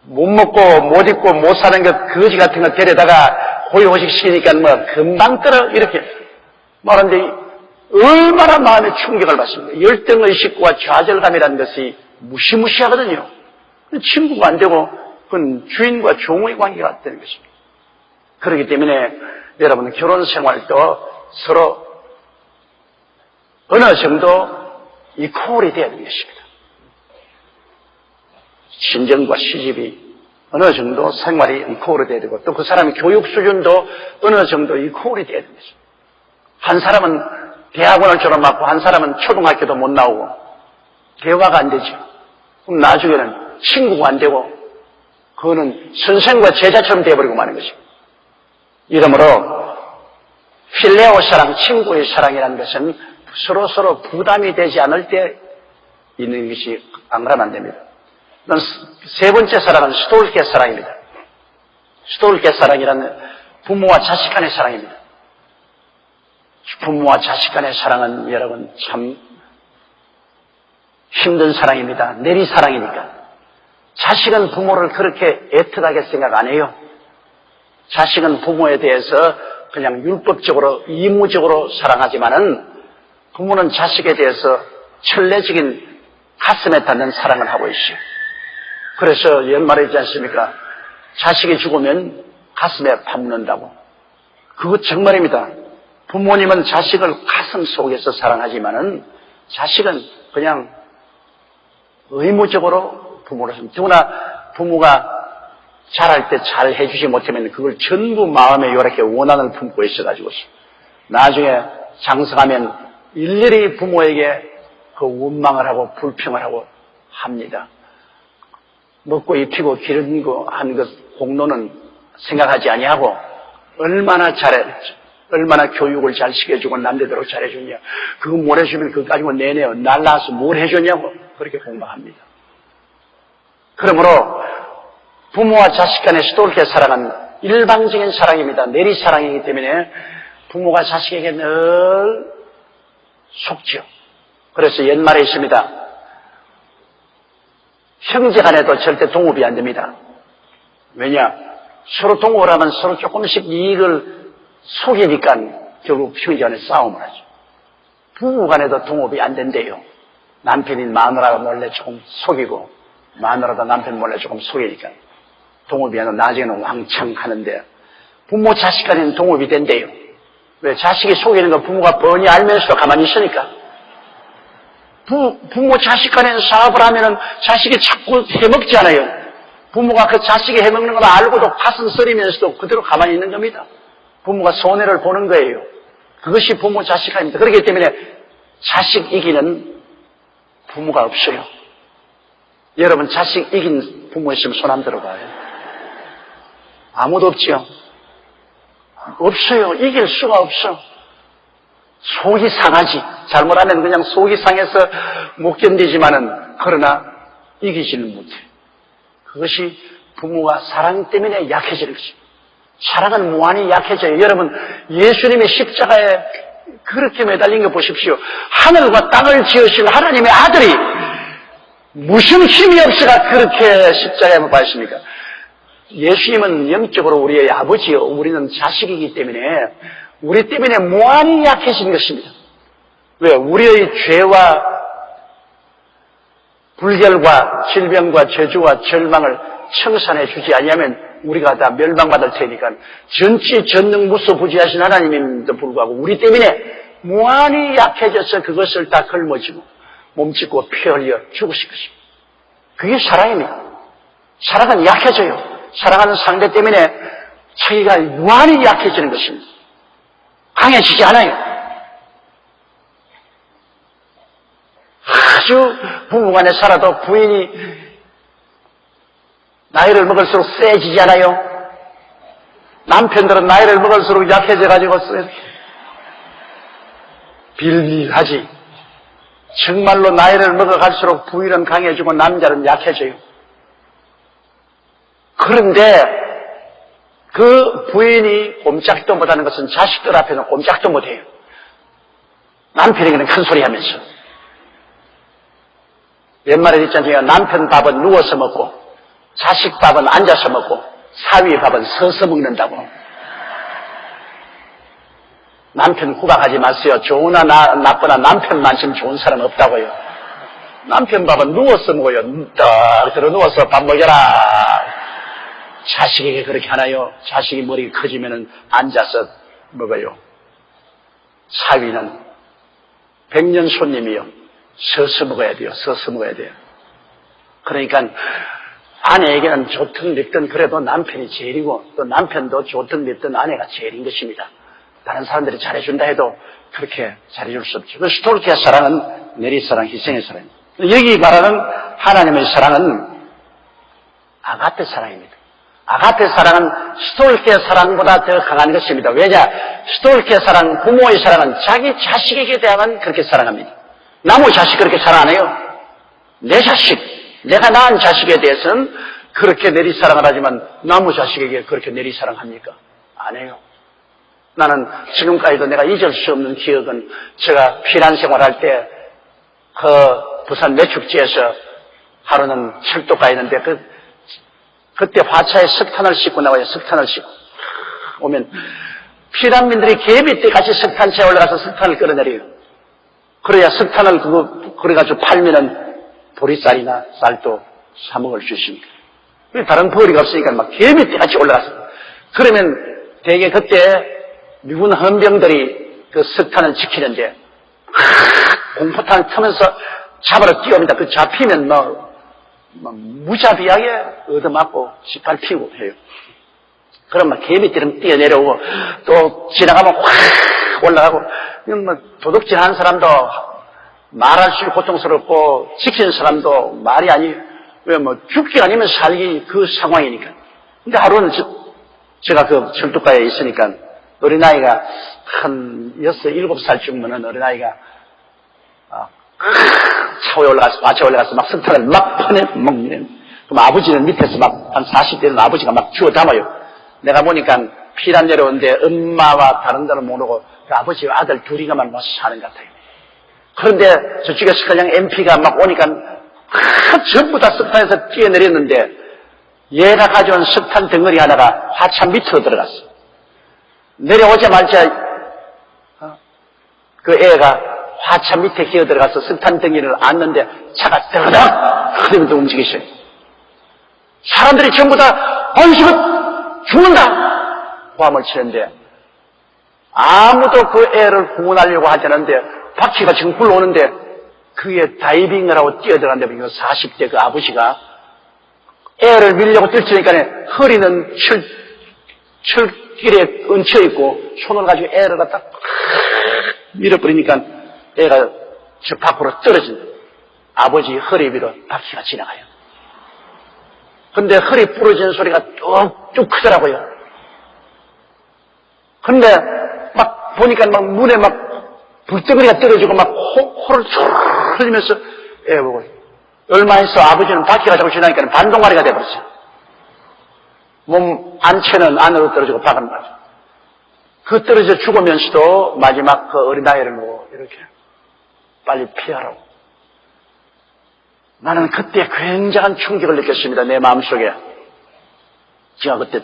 못 먹고 못 입고 못 사는 것 거지 같은 거 데려다가 호의호식 시키니까 뭐 금방 떨어 이렇게 말하는데 얼마나 마음에 충격을 받습니다. 열등의식과 좌절감이라는 것이 무시무시하거든요. 친구가 안 되고 그건 주인과 종의 관계가 되는 것입니다. 그렇기 때문에 여러분 결혼생활도 서로 어느 정도 이퀄이 되어야 되는 것입니다. 친정과 시집이 어느 정도 생활이 이퀄이 되어야 되고 또 그 사람의 교육 수준도 어느 정도 이퀄이 되어야 되는 것입니다. 한 사람은 대학원을 졸업하고 한 사람은 초등학교도 못 나오고 대화가 안 되죠. 그럼 나중에는 친구가 안 되고 그거는 선생과 제자처럼 되어버리고 마는 것입니다. 이러므로 필레오 사랑, 친구의 사랑이라는 것은 서로 부담이 되지 않을 때 있는 것이 안 그러면 안 됩니다. 세 번째 사랑은 스톨케 사랑입니다. 스톨케 사랑이라는 부모와 자식 간의 사랑입니다. 부모와 자식 간의 사랑은 여러분 참 힘든 사랑입니다. 내리사랑이니까. 자식은 부모를 그렇게 애틋하게 생각 안 해요. 자식은 부모에 대해서 그냥 율법적으로 의무적으로 사랑하지만은 부모는 자식에 대해서 천례적인 가슴에 닿는 사랑을 하고 있어요. 그래서 옛말에 있지 않습니까? 자식이 죽으면 가슴에 파묻는다고. 그거 정말입니다. 부모님은 자식을 가슴 속에서 사랑하지만은 자식은 그냥 의무적으로 부모를 씁니다. 더구나 부모가 잘할 때 잘 해주지 못하면 그걸 전부 마음에 이렇게 원한을 품고 있어가지고 나중에 장성하면 일일이 부모에게 그 원망을 하고 불평을 하고 합니다. 먹고 입히고 기른 거 한 것 공로는 생각하지 아니하고 얼마나 잘했지. 얼마나 교육을 잘 시켜주고 남대대로 잘해줬냐. 그거 뭘 해주면 그거 가지고 내내요. 날라서 뭘 해줬냐고 그렇게 공부합니다. 그러므로 부모와 자식 간의 스톨케 사랑은 일방적인 사랑입니다. 내리사랑이기 때문에 부모가 자식에게 늘 속죠. 그래서 옛말에 있습니다. 형제 간에도 절대 동업이 안 됩니다. 왜냐? 서로 동업을 하면 서로 조금씩 이익을 속이니까 결국 형제 간에 싸움을 하죠. 부부 간에도 동업이 안 된대요. 남편인 마누라가 몰래 조금 속이고 마누라도 남편 몰래 조금 속이니까 동업이 하는 나중에는 왕창 하는데 부모 자식 간에는 동업이 된대요. 왜? 자식이 속이는 거 부모가 뻔히 알면서도 가만히 있으니까. 부모 자식 간에는 사업을 하면은 자식이 자꾸 해먹지 않아요. 부모가 그 자식이 해먹는 걸 알고도 가슴 쓰리면서도 그대로 가만히 있는 겁니다. 부모가 손해를 보는 거예요. 그것이 부모 자식 간입니다. 그렇기 때문에 자식 이기는 부모가 없어요. 여러분 자식 이긴 부모 있으면 손 안 들어봐요. 아무도 없지요. 없어요. 이길 수가 없어. 속이 상하지. 잘못하면 그냥 속이 상해서 못 견디지만은 그러나 이기지는 못해. 그것이 부모가 사랑 때문에 약해지는 것입니다. 사랑은 무한히 약해져요. 여러분 예수님의 십자가에 그렇게 매달린 거 보십시오. 하늘과 땅을 지으신 하나님의 아들이 무슨 힘이 없어가 그렇게 십자가에 못 박혔습니까? 예수님은 영적으로 우리의 아버지요. 우리는 자식이기 때문에 우리 때문에 무한히 약해진 것입니다. 왜? 우리의 죄와 불결과 질병과 저주와 절망을 청산해 주지 아니하면 우리가 다 멸망받을 테니까 전치 전능 무소부지하신 하나님임에도 불구하고 우리 때문에 무한히 약해져서 그것을 다 걸머지고 몸짓고 피 흘려 죽으실 것입니다. 그게 사랑입니다. 사랑은 약해져요. 사랑하는 상대 때문에 자기가 무한히 약해지는 것입니다. 강해지지 않아요. 아주 부부간에 살아도 부인이 나이를 먹을수록 세지지 않아요. 남편들은 나이를 먹을수록 약해져가지고 빌빌하지. 정말로 나이를 먹어갈수록 부인은 강해지고 남자는 약해져요. 그런데 그 부인이 꼼짝도 못하는 것은 자식들 앞에는 꼼짝도 못해요. 남편에게는 큰 소리 하면서. 옛말에 있잖아요. 남편 밥은 누워서 먹고 자식 밥은 앉아서 먹고 사위 밥은 서서 먹는다고. 남편 구박하지 마세요. 좋으나 나쁘나 남편 만큼 좋은 사람 없다고요. 남편 밥은 누워서 먹어요. 딱 들어 누워서 밥 먹여라. 자식에게 그렇게 하나요? 자식이 머리가 커지면은 앉아서 먹어요. 사위는 백년 손님이요. 서서 먹어야 돼요. 서서 먹어야 돼요. 그러니까 아내에게는 좋든 밉든 그래도 남편이 제일이고 또 남편도 좋든 밉든 아내가 제일인 것입니다. 다른 사람들이 잘해준다 해도 그렇게 잘해줄 수 없죠. 그 스톨키의 사랑은 내리사랑, 희생의 사랑입니다. 여기 말하는 하나님의 사랑은 아가페 사랑입니다. 아가페 사랑은 스톨키의 사랑보다 더 강한 것입니다. 왜냐? 스톨키의 사랑, 부모의 사랑은 자기 자식에게 대한 그렇게 사랑합니다. 남의 자식 그렇게 사랑 안 해요. 내 자식, 내가 낳은 자식에 대해서는 그렇게 내리사랑을 하지만 남의 자식에게 그렇게 내리사랑합니까? 안 해요. 나는 지금까지도 내가 잊을 수 없는 기억은 제가 피난 생활할 때 그 부산 매축지에서 하루는 철도가 있는데 그때 화차에 석탄을 싣고 나와요. 석탄을 싣고 오면 피난민들이 개미떼 같이 석탄차에 올라가서 석탄을 끌어내려요. 그래야 석탄을 그래가지고 팔면은 보리쌀이나 쌀도 사 먹을 수 있습니다. 다른 벌이가 없으니까 막 개미떼 같이 올라가서 그러면 대개 그때 미군 헌병들이 그 석탄을 지키는데 공포탄을 터면서 잡으러 뛰어옵니다. 그 잡히면 무자비하게 얻어맞고 짓밟히고 해요. 그럼 막 개미처럼 뛰어내려오고 또 지나가면 확 올라가고 도둑질하는 사람도 말할 수 고통스럽고 지키는 사람도 말이 아니 왜 죽기 아니면 살기 그 상황이니까. 근데 하루는 제가 그 철도가에 있으니까 어린아이가 한 6, 7살쯤이면 어린아이가 차에 올라가서, 마차에 올라가서 막 석탄을 막 퍼내 먹는. 그럼 아버지는 밑에서 막 한 40대는 아버지가 막 주워 담아요. 내가 보니까 피난 내려오는데 엄마와 다른 데는 모르고 그 아버지와 아들 둘이가만 와서 사는 것 같아요. 그런데 저쪽에서 그냥 MP가 막 오니까 전부 다 석탄에서 뛰어내렸는데 얘가 가져온 석탄 덩어리 하나가 화차 밑으로 들어갔어. 내려오자마자 그 애가 화차 밑에 기어 들어가서 석탄 덩이를 앉는데 차가 드르륵 흐르면서 움직이셔요. 사람들이 전부 다 안식은 죽는다 고함을 치는데 아무도 그 애를 구원하려고 하지 않는데 바퀴가 지금 굴러오는데 그게 다이빙을 하고 뛰어들어간다고 40대 그 아버지가 애를 밀려고 뛰치니까 허리는 철길에 얹혀있고 손을 가지고 애를 갖다 밀어버리니까 애가 저 밖으로 떨어진 아버지 허리 위로 바퀴가 지나가요. 근데 허리 부러지는 소리가 뚝뚝 크더라고요. 근데 막 보니까 막 눈에 막 불덩어리가 떨어지고 막 코를 쭉 흘리면서 애 보고 얼마 있어 아버지는 바퀴가 자꾸 지나니까 반동아리가 돼버렸어요. 몸 안채는 안으로 떨어지고 밖은 맞아. 그 떨어져 죽으면서도 마지막 그 어린아이를 보고 이렇게 빨리 피하라고. 나는 그때 굉장한 충격을 느꼈습니다. 내 마음속에. 제가 그때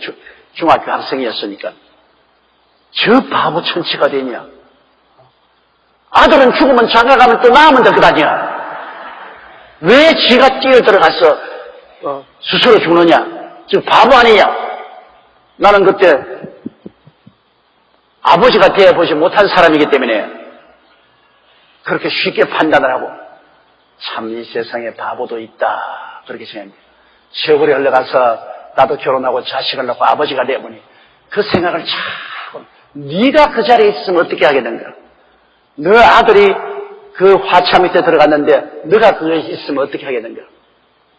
중학교 학생이었으니까. 저 바보 천치가 되냐. 아들은 죽으면 장가가면 또 낳으면 될 것 아니야. 왜 지가 뛰어들어가서 스스로 죽느냐. 지금 바보 아니냐. 나는 그때 아버지가 되어보지 못한 사람이기 때문에 그렇게 쉽게 판단을 하고 참 이 세상에 바보도 있다 그렇게 생각합니다. 세월이 흘러가서 나도 결혼하고 자식을 낳고 아버지가 되어보니 그 생각을 참 네가 그 자리에 있으면 어떻게 하겠는가. 너 아들이 그 화차 밑에 들어갔는데 너가 그에 있으면 어떻게 하겠는가.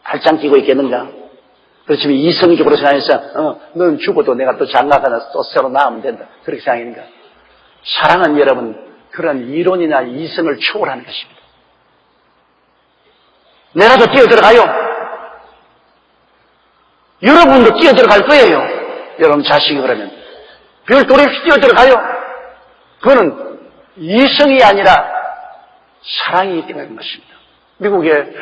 발장 끼고 있겠는가. 그렇지만 이성적으로 생각해서 너는 죽어도 내가 또 장가가서 또 새로 낳으면 된다 그렇게 생각하니까 사랑은 여러분 그런 이론이나 이성을 초월하는 것입니다. 내가도 뛰어들어가요. 여러분도 뛰어들어갈 거예요. 여러분 자식이 그러면 별도리 없이 뛰어들어가요. 그거는 이성이 아니라 사랑이기 때문에 그런 것입니다. 미국에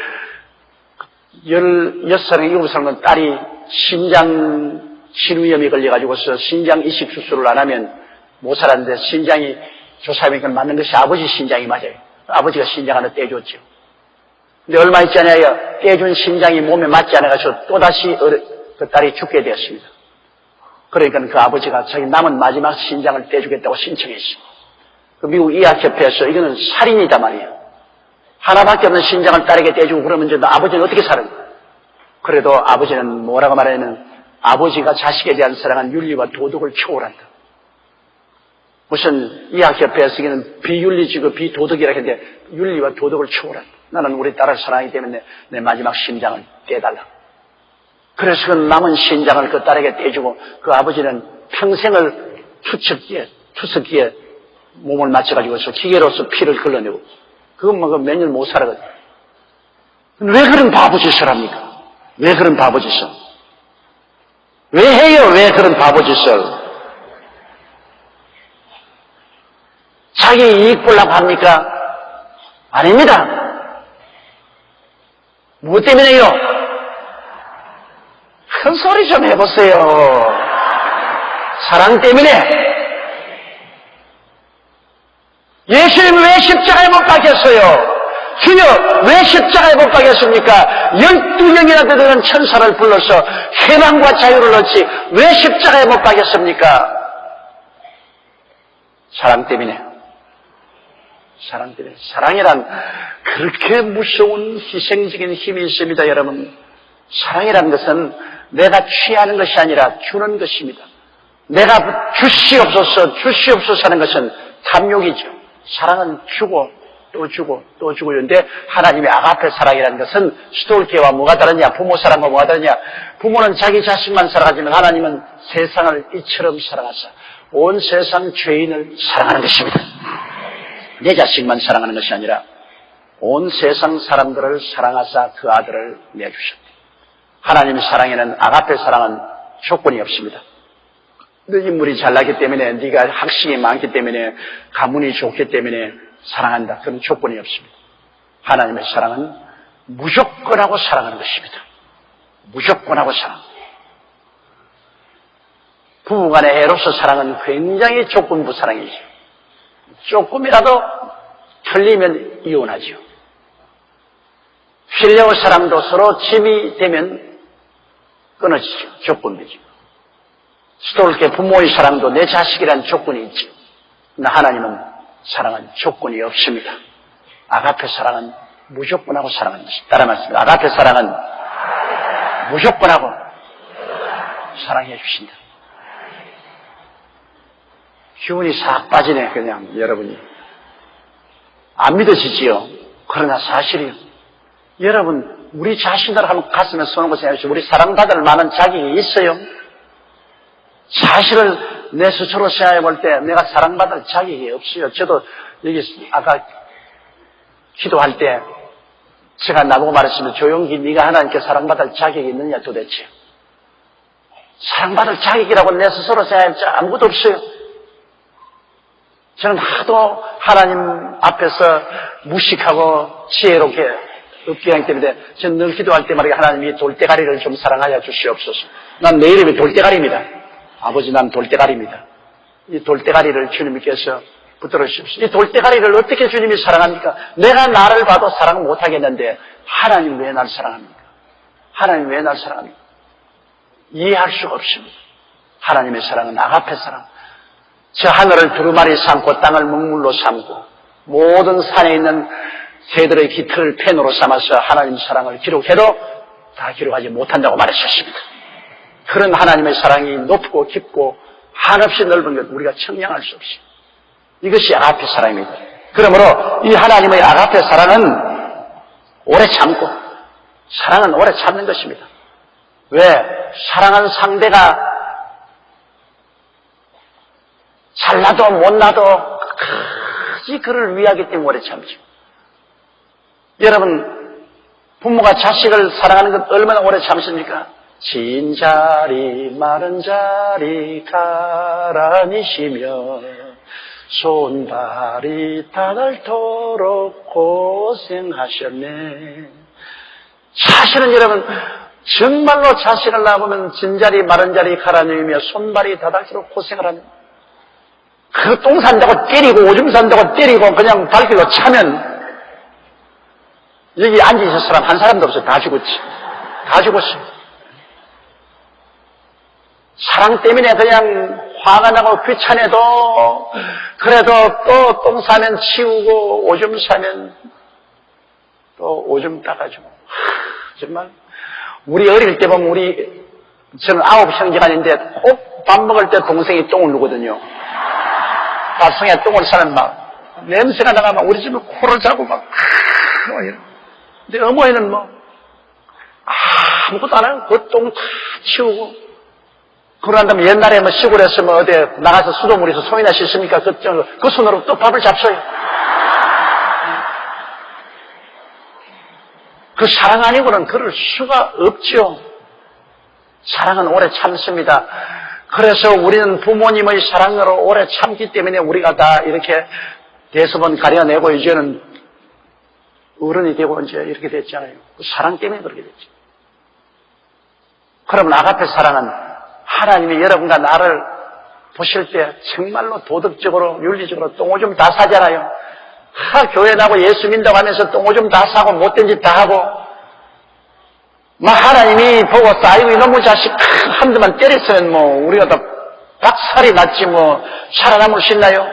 16살에 7살은 딸이 신장 신위염이 걸려가지고서 신장 이식 수술을 안 하면 못 살았는데 신장이 조사해보니까 맞는 것이 아버지 신장이 맞아요. 아버지가 신장 하나 떼줬죠. 근데 얼마 있지 않아요. 떼준 신장이 몸에 맞지 않아가지고 또다시 그 딸이 죽게 되었습니다. 그러니까 그 아버지가 자기 남은 마지막 신장을 떼주겠다고 신청했어요. 그 미국 의학협회에서 이거는 살인이다 말이에요. 하나밖에 없는 신장을 딸에게 떼주고 그러면 이제 아버지는 어떻게 살아요? 그래도 아버지는 뭐라고 말하냐면 아버지가 자식에 대한 사랑은 윤리와 도덕을 초월한다. 무슨 의학협회에서 이거는 비윤리지고 비도덕이라 했는데 윤리와 도덕을 초월한다. 나는 우리 딸을 사랑하기 때문에 내 마지막 신장을 떼달라. 그래서 그 남은 신장을 그 딸에게 떼주고 그 아버지는 평생을 투석기에 몸을 맞춰가지고서 기계로서 피를 흘러내고 그것만 몇 년 못 살아거든요. 왜 그런 바보짓을 합니까? 왜 그런 바보짓을? 왜 해요? 왜 그런 바보짓을? 자기 이익 보려고 합니까? 아닙니다. 무엇 때문에요? 큰 소리 좀 해보세요. 사랑 때문에. 예수님 왜 십자가에 못 박혔어요? 주여 왜 십자가에 못 박혔습니까? 12명이나 되는 천사를 불러서 해방과 자유를 얻지 왜 십자가에 못 박혔습니까? 사랑 때문에. 사랑 때문에. 사랑이란 그렇게 무서운 희생적인 힘이 있습니다, 여러분. 사랑이란 것은 내가 취하는 것이 아니라 주는 것입니다. 내가 주시옵소서 하는 것은 탐욕이죠. 사랑은 주고 또 주고 또 주고 이런데 하나님의 아가페 사랑이라는 것은 스톨케와 뭐가 다르냐, 부모 사랑과 뭐가 다르냐. 부모는 자기 자식만 사랑하지만 하나님은 세상을 이처럼 사랑하사 온 세상 죄인을 사랑하는 것입니다. 내 자식만 사랑하는 것이 아니라 온 세상 사람들을 사랑하사 그 아들을 내주셨다. 하나님의 사랑에는 아가페 사랑은 조건이 없습니다. 너 인물이 잘나기 때문에, 네가 학식이 많기 때문에, 가문이 좋기 때문에 사랑한다. 그런 조건이 없습니다. 하나님의 사랑은 무조건하고 사랑하는 것입니다. 무조건하고 사랑. 부부간의 애로서 사랑은 굉장히 조건부 사랑이죠. 조금이라도 틀리면 이혼하죠. 필레오 사랑도 서로 짐이 되면 끊어지죠. 조건이죠. 스톨게 부모의 사랑도 내 자식이란 조건이 있죠. 그러나 하나님은 사랑은 조건이 없습니다. 아가페 사랑은 무조건하고 사랑하는 것입니다. 따라 말씀드립니다. 아가페 사랑은 무조건하고 사랑해 주신다. 기운이 싹 빠지네, 그냥, 여러분이. 안 믿어지지요? 그러나 사실이요. 여러분, 우리 자신들 한번 가슴에 손을 얹고 생각해 주시고, 우리 사랑받을 만한 자격이 있어요? 사실을 내 스스로 생각해 볼 때 내가 사랑받을 자격이 없어요. 저도 여기 아까 기도할 때 제가 나보고 말했습니다. 조용기, 네가 하나님께 사랑받을 자격이 있느냐 도대체. 사랑받을 자격이라고 내 스스로 생각할 때 아무것도 없어요. 저는 하도 하나님 앞에서 무식하고 지혜롭게 없게 하기 때문에 저는 늘 기도할 때 말이야, 하나님이 돌대가리를 좀 사랑하여 주시옵소서. 난 내 이름이 돌대가리입니다. 아버지, 난 돌대가리입니다. 이 돌대가리를 주님께서 붙들어 주십시오. 이 돌대가리를 어떻게 주님이 사랑합니까? 내가 나를 봐도 사랑 못하겠는데 하나님 왜 날 사랑합니까? 하나님 왜 날 사랑합니까? 이해할 수가 없습니다. 하나님의 사랑은 아가페 사랑. 저 하늘을 두루마리 삼고 땅을 먹물로 삼고 모든 산에 있는 새들의 깃털을 펜으로 삼아서 하나님 사랑을 기록해도 다 기록하지 못한다고 말하셨습니다. 그런 하나님의 사랑이 높고 깊고 한없이 넓은 것 우리가 청량할 수 없습니다. 이것이 아가페 사랑입니다. 그러므로 이 하나님의 아가페 사랑은 오래 참고 사랑은 오래 참는 것입니다. 왜? 사랑한 상대가 잘나도 못나도 끝까지 그를 위하기 때문에 오래 참죠. 여러분, 부모가 자식을 사랑하는 것 얼마나 오래 참습니까? 진 자리 마른 자리 가라니시며 손발이 닿을토록 고생하셨네. 사실은 여러분, 정말로 자식을 낳아보면 진자리 마른 자리 가라니며 손발이 닿을토록 고생을 하는, 그 똥 산다고 때리고 오줌 산다고 때리고 그냥 발길로 차면 여기 앉아있을 사람 한 사람도 없어요. 다 죽었지. 다 죽었어요. 사랑 때문에 그냥 화가 나고 귀찮아도 그래도 또 똥 싸면 치우고 오줌 싸면 또 오줌 닦아주고. 정말 우리 어릴 때 보면 저는 9 형제간인데 꼭 밥 먹을 때 동생이 똥을 누거든요. 밥상에 똥을 싸면 막 냄새가 나가면 우리 집에 코를 자고 막 근데 어머니는 뭐 아무것도 안 하고 그 똥 다 치우고. 그러고 난 다음에 옛날에 뭐 시골에서 뭐 어디 나가서 수돗물에서 손이나 씻습니까? 그 손으로 또 밥을 잡숴요. 그 사랑 아니고는 그럴 수가 없죠. 사랑은 오래 참습니다. 그래서 우리는 부모님의 사랑으로 오래 참기 때문에 우리가 다 이렇게 대서번 가려내고 이제는 어른이 되고 이제 이렇게 됐잖아요. 그 사랑 때문에 그렇게 됐죠. 그러면 아가페 사랑은 하나님이 여러분과 나를 보실 때 정말로 도덕적으로 윤리적으로 똥오줌 다 사잖아요. 교회 나고 예수 믿는다고 하면서 똥오줌 다 사고 못된 짓 다 하고 막 하나님이 보고 아이고 이놈의 자식 한두만 때렸으면 뭐 우리가 다 박살이 났지 뭐 살아남을 수 있나요?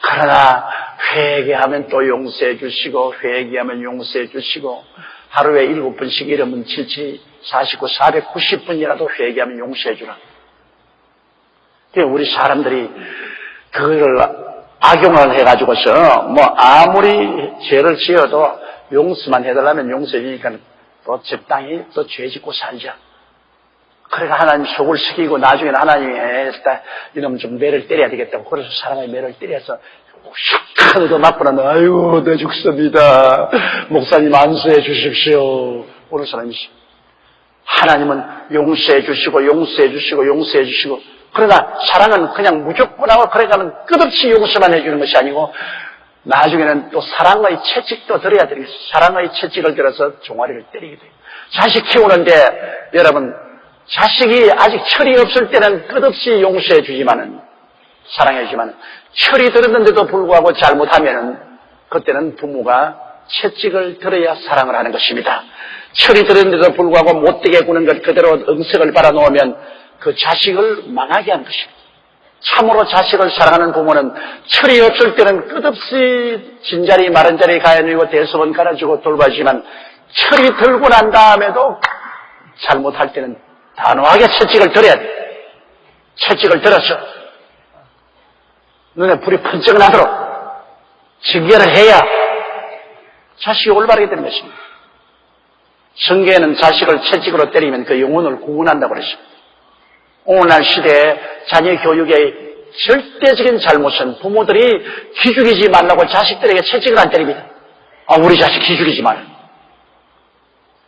그러나 회개하면 또 용서해 주시고 회개하면 용서해 주시고 하루에 7번씩 이러면 749, 490번이라도 회개하면 용서해 주라. 우리 사람들이 그거를 악용을 해가지고서 뭐 아무리 죄를 지어도 용서만 해달라면 용서해 주니까 또 적당히 또 죄 짓고 살자. 그러니까 하나님 속을 숙이고 나중에는 하나님이 이놈 좀 매를 때려야 되겠다고 그래서 사람의 매를 때려서 슉 하고 맞고는 아이고 내 죽습니다. 목사님 안수해 주십시오. 오는 사람이시. 하나님은 용서해 주시고 용서해 주시고 용서해 주시고 그러나 사랑은 그냥 무조건하고 그러니까는 끝없이 용서만 해주는 것이 아니고 나중에는 또 사랑의 채찍도 들어야 되겠어요. 사랑의 채찍을 들어서 종아리를 때리게 돼요. 자식 키우는데 여러분 자식이 아직 철이 없을 때는 끝없이 용서해 주지만은 사랑해 주지만은 철이 들었는데도 불구하고 잘못하면은 그때는 부모가 채찍을 들어야 사랑을 하는 것입니다. 철이 들었는데도 불구하고 못되게 구는 것 그대로 응석을 바라놓으면 그 자식을 망하게 한 것입니다. 참으로 자식을 사랑하는 부모는 철이 없을 때는 끝없이 진자리 마른자리 가야누이고 대수번 갈아주고 돌봐주지만 철이 들고 난 다음에도 잘못할 때는 단호하게 채찍을 들어야 돼. 채찍을 들어서 눈에 불이 번쩍 나도록 징계를 해야 자식이 올바르게 되는 것입니다. 성경에는 자식을 채찍으로 때리면 그 영혼을 구원한다고 그랬습니다. 오늘날 시대에 자녀 교육의 절대적인 잘못은 부모들이 기죽이지 말라고 자식들에게 채찍을 안 때립니다. 우리 자식 기죽이지 마라.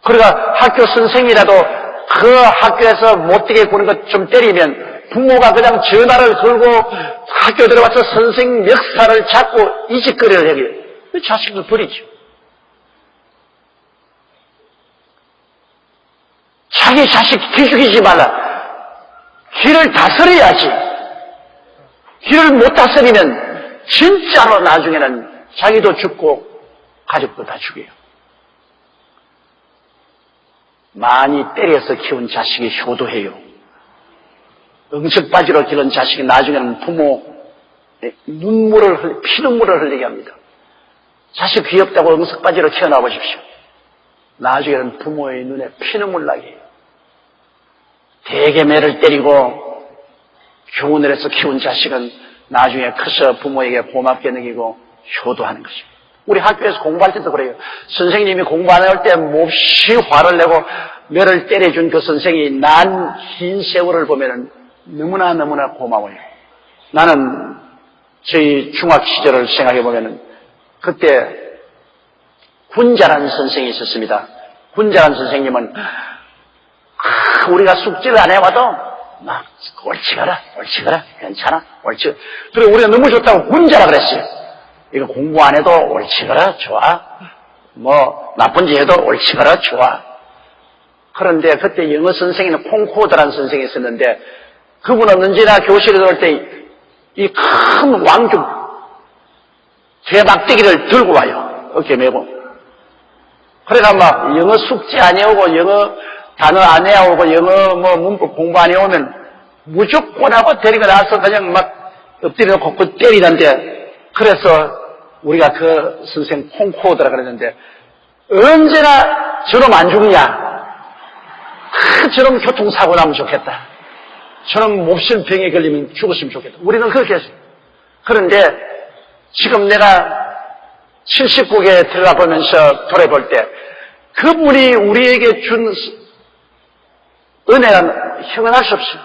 그러니까 학교 선생이라도 그 학교에서 못되게 구는 것 좀 때리면 부모가 그냥 전화를 걸고 학교 들어가서 선생 멱살을 잡고 이직거리를 해요. 그 자식을 버리죠. 자기 자식 기죽이지 말라. 길을 다스려야지. 길을 못 다스리면 진짜로 나중에는 자기도 죽고 가족도 다 죽여요. 많이 때려서 키운 자식이 효도해요. 응석바지로 기른 자식이 나중에는 부모 피눈물을 흘리게 합니다. 자식 귀엽다고 응석바지로 키워놔 보십시오. 나중에는 부모의 눈에 피눈물 나게 해요. 대개 매를 때리고 교훈을 해서 키운 자식은 나중에 커서 부모에게 고맙게 느끼고 효도하는 것입니다. 우리 학교에서 공부할 때도 그래요. 선생님이 공부 안 할 때 몹시 화를 내고 매를 때려준 그 선생이 난 긴 세월을 보면은 너무나 고마워요. 나는 저희 중학 시절을 생각해 보면은 그때 군자라는 선생이 있었습니다. 군자라는 선생님은 우리가 숙제를 안 해와도 막 옳지 가라 괜찮아 옳지. 그리고 우리가 너무 좋다고 군자라 그랬어요. 이거 공부 안 해도 옳지 가라 좋아. 뭐 나쁜 짓 해도 옳지 가라 좋아. 그런데 그때 영어 선생님은 콩코드라는 선생이 있었는데 그분은 언제나 교실에 들어올 때 이 큰 왕죽 대박대기를 들고 와요. 어깨 메고. 그래가 막 영어 숙제 안 해오고 영어 단어 안 해오고 영어 문법 공부 안 해오면 무조건 하고 데리고 나서 그냥 막 엎드려 놓고 때리는데, 그래서 우리가 그 선생 콩코드라 그랬는데 언제나 저놈 안 죽냐, 저놈 교통사고 나면 좋겠다, 저놈 몹쓸 병에 걸리면 죽었으면 좋겠다. 우리는 그렇게 했어요. 그런데 지금 내가 70국에 들어가 보면서 돌아볼 때 그분이 우리에게 준 은혜는 형언할 수 없어요.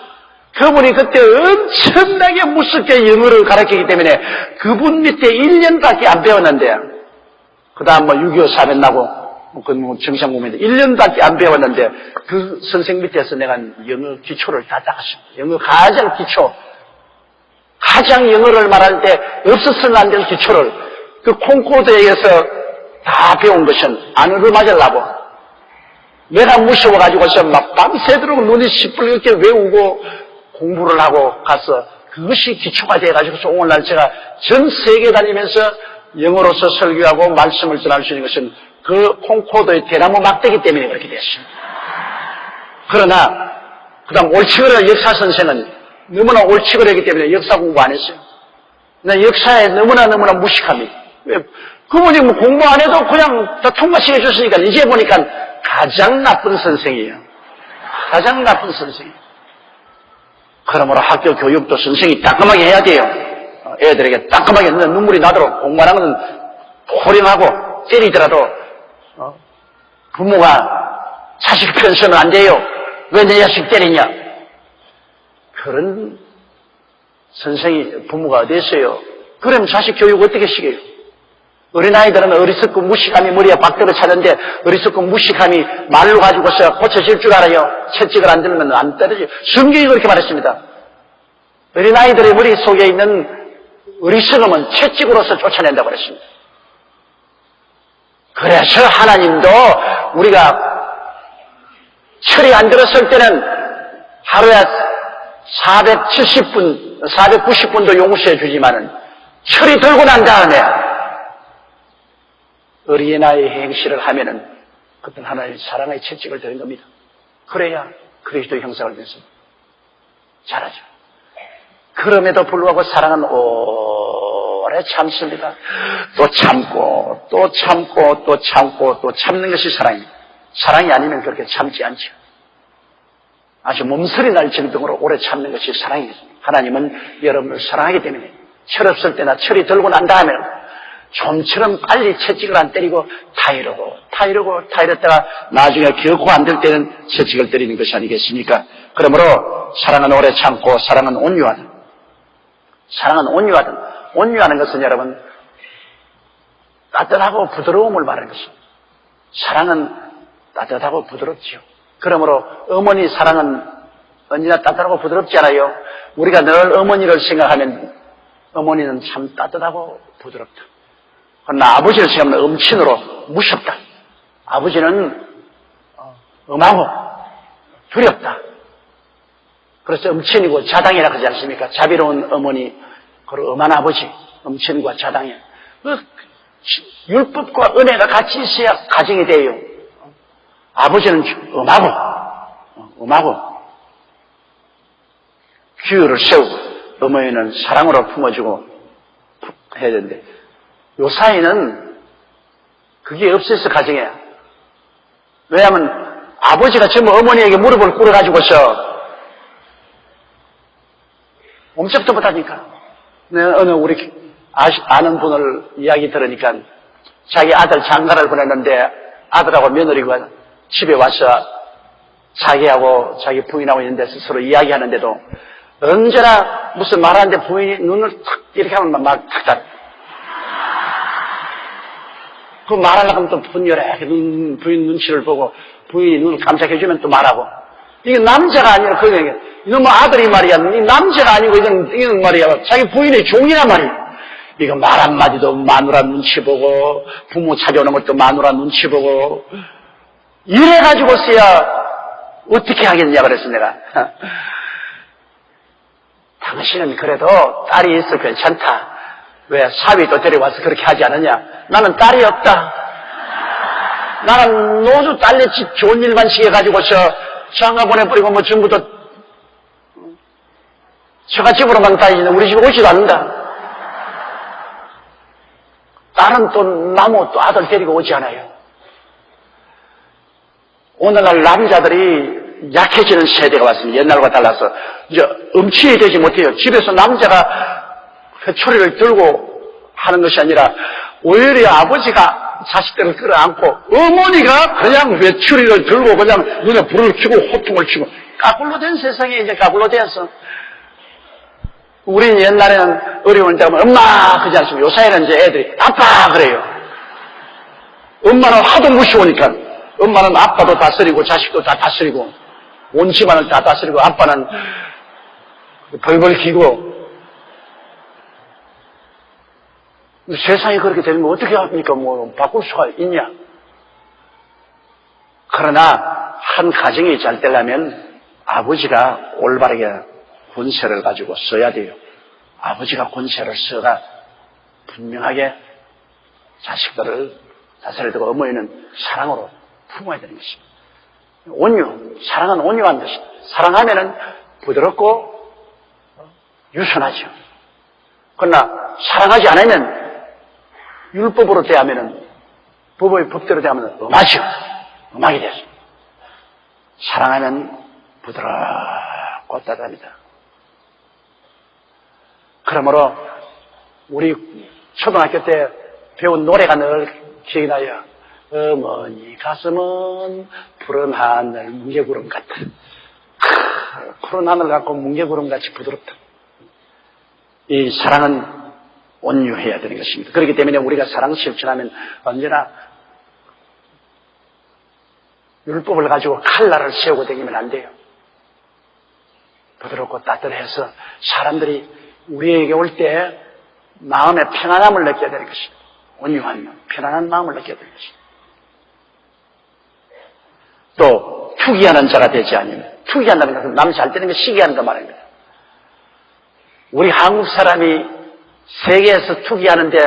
그분이 그때 엄청나게 무섭게 영어를 가르치기 때문에 그분 밑에 1년밖에 안 배웠는데, 그 다음 6.25 사변 나고 정상공무원인데 1년밖에 안 배웠는데 그 선생 밑에서 내가 영어 기초를 다 닦았습니다. 영어 가장 기초, 가장 영어를 말할 때 없어서는 안 될 기초를 그 콩코드에 의해서 다 배운 것은 안 얻어맞으려고 내가 무서워가지고서 막 밤새도록 눈이 시뻘겋게 외우고 공부를 하고 가서 그것이 기초가 돼가지고서 오늘날 제가 전 세계 다니면서 영어로서 설교하고 말씀을 전할 수 있는 것은 그 콩코드의 대나무 막대기 때문에 그렇게 됐습니다. 그러나 그 다음 옳지그러 역사 선생은 너무나 옳지그러기 때문에 역사 공부 안 했어요. 나 역사에 너무나 무식합니다. 왜? 그분이 뭐 공부 안 해도 그냥 다 통과시켜 줬으니까 이제 보니까 가장 나쁜 선생이에요. 가장 나쁜 선생이에요. 그러므로 학교 교육도 선생이 따끔하게 해야 돼요. 애들에게 따끔하게 눈물이 나도록 공부하는 건 호령하고 때리더라도 부모가 자식 편 서면 안 돼요. 왜 내 자식 때리냐. 그런 선생이 부모가 어디 있어요. 그러면 자식 교육 어떻게 시켜요. 어린아이들은 어리석고 무식함이 머리에 박대로 차는데 어리석고 무식함이 말로 가지고서 고쳐질 줄 알아요. 채찍을 안 들면 안 떨어져요. 성경이 그렇게 말했습니다. 어린아이들의 머릿속에 있는 어리석음은 채찍으로서 쫓아낸다고 그랬습니다. 그래서 하나님도 우리가 철이 안 들었을 때는 하루에 470분, 490분도 용서해 주지만은 철이 들고 난 다음에 어린아이 행실을 하면은 그것은 하나님의 사랑의 채찍을 드린 겁니다. 그래야 그리스도의 형상을 위해서 잘하죠. 그럼에도 불구하고 사랑은 오래 참습니다. 또 참고 또 참고 또 참고 또 참는 것이 사랑입니다. 사랑이 아니면 그렇게 참지 않죠. 아주 몸서리 날 정도로 오래 참는 것이 사랑이죠. 하나님은 여러분을 사랑하기 때문에 철 없을 때나 철이 들고 난 다음에 좀처럼 빨리 채찍을 안 때리고 타이르다가 나중에 결코 안 될 때는 채찍을 때리는 것이 아니겠습니까? 그러므로 사랑은 오래 참고 사랑은 온유하다. 사랑은 온유하다. 온유하는 것은 여러분 따뜻하고 부드러움을 말하는 것입니다. 사랑은 따뜻하고 부드럽지요. 그러므로 어머니 사랑은 언제나 따뜻하고 부드럽지 않아요. 우리가 늘 어머니를 생각하면 어머니는 참 따뜻하고 부드럽다. 그러나 아버지를 생각하면 음친으로 무섭다. 아버지는 엄하고 두렵다. 그래서 음친이고 자당이라 하지 않습니까? 자비로운 어머니, 그리고 엄한 아버지, 음친과 자당이. 율법과 은혜가 같이 있어야 가정이 돼요. 아버지는 엄하고 규율을 세우고 어머니는 사랑으로 품어주고 해야 되는데 요 사이는 그게 없어서 가정에. 왜냐하면 아버지가 전부 어머니에게 무릎을 꿇어가지고서 엄청도 못하니까. 어느 우리 아는 분을 이야기 들으니까 자기 아들 장가를 보냈는데 아들하고 며느리가 집에 와서 자기하고 자기 부인하고 있는 데서 서로 이야기하는데도 언제나 무슨 말하는데 부인이 눈을 탁 이렇게 하면 막 탁 그 말하려고 하면 또 분열해. 부인 눈치를 보고 부인이 눈을 깜짝해주면 또 말하고. 이게 남자가 아니라 그게 이놈의 아들이 말이야. 이 남자가 아니고 이건 말이야. 자기 부인의 종이란 말이야. 이거 말 한마디도 마누라 눈치 보고 부모 찾아오는 것도 마누라 눈치 보고 이래가지고서야 어떻게 하겠냐 그랬어 내가. 당신은 그래도 딸이 있어 괜찮다. 왜 사위도 데려와서 그렇게 하지 않느냐. 나는 딸이 없다. 나는 노주 딸내치 좋은 일만 시켜가지고서 장가 보내버리고 뭐 전부 다 처갓집으로만 다니는데 우리 집에 오지도 않는다. 딸은 또 나무 또 아들 데리고 오지 않아요. 오늘날 남자들이 약해지는 세대가 왔습니다. 옛날과 달라서 이제 음치이 되지 못해요. 집에서 남자가 회초리를 들고 하는 것이 아니라 오히려 아버지가 자식들을 끌어안고 어머니가 그냥 외출이를 들고 그냥 눈에 불을 켜고 호통을 치고 까불로 된 세상에 이제 까불로 되었어. 우리는 옛날에는 어려울 때 하면 엄마 그러지 않습니까? 요사이는 이제 애들이 아빠 그래요. 엄마는 하도 무시오니까 엄마는 아빠도 다스리고 자식도 다 다스리고 온 집안을 다 다스리고 아빠는 벌벌 기고. 세상이 그렇게 되면 어떻게 합니까? 뭐 바꿀 수가 있냐? 그러나 한 가정이 잘 되려면 아버지가 올바르게 권세를 가지고 써야 돼요. 아버지가 권세를 써가 분명하게 자식들을 다스려야 되고 어머니는 사랑으로 품어야 되는 것입니다. 온유, 사랑은 온유한 것입니다. 사랑하면은 부드럽고 유순하죠. 그러나 사랑하지 않으면 율법으로 대하면은 법의 법대로 대하면 엄하죠. 엄하게 되죠. 사랑하면 부드럽고 따뜻합니다. 그러므로 우리 초등학교 때 배운 노래가 늘 기억이 나요. 어머니 가슴은 푸른 하늘 뭉게구름 같다. 푸른 하늘 같고 뭉게구름같이 부드럽다. 이 사랑은 온유해야 되는 것입니다. 그렇기 때문에 우리가 사랑 실천하면 언제나 율법을 가지고 칼날을 세우고 다니면 안 돼요. 부드럽고 따뜻해서 사람들이 우리에게 올 때 마음의 편안함을 느껴야 되는 것입니다. 온유한 마음, 편안한 마음을 느껴야 되는 것입니다. 또 투기하는 자가 되지 않으면, 투기한다는 것은 남 잘 되는 거 시기하는 거 말입니다. 우리 한국 사람이 세계에서 투기하는데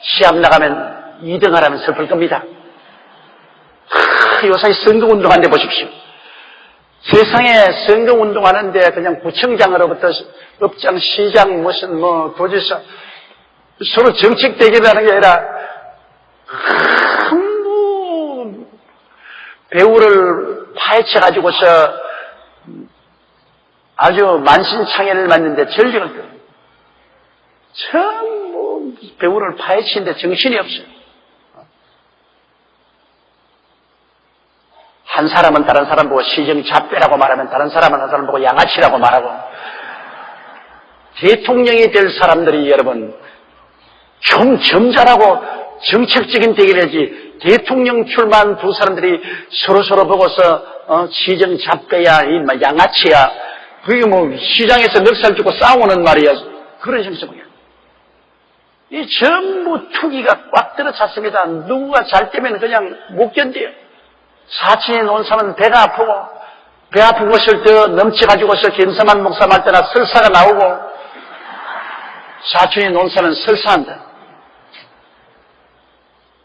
시합 나가면 2등 하라면 슬플 겁니다. 요사이 선거운동하는데 보십시오. 세상에 선거운동하는데 그냥 구청장으로부터 읍장, 시장, 무슨 도지사 서로 정책 대결을 하는 게 아니라 배우를 파헤쳐가지고서 아주 만신창이를 맞는데 전력을 들 전부 배우를 파헤치는데 정신이 없어요. 한 사람은 다른 사람 보고 시정잡배라고 말하면 다른 사람은 한 사람 보고 양아치라고 말하고 대통령이 될 사람들이 여러분 좀 점잖하고 정책적인 대결이지 대통령 출마한 두 사람들이 서로 보고서 시정잡배야 양아치야 그게 시장에서 넉살 주고 싸우는 말이야 그런 형식이야. 이 전부 투기가 꽉 들어찼습니다. 누구가 잘 때면 그냥 못 견뎌요. 사촌이 논 사람은 배가 아프고 배 아픈 것을 더 넘쳐가지고서 김서만 목사 말 때나 설사가 나오고 사촌이 논 사람은 설사한다.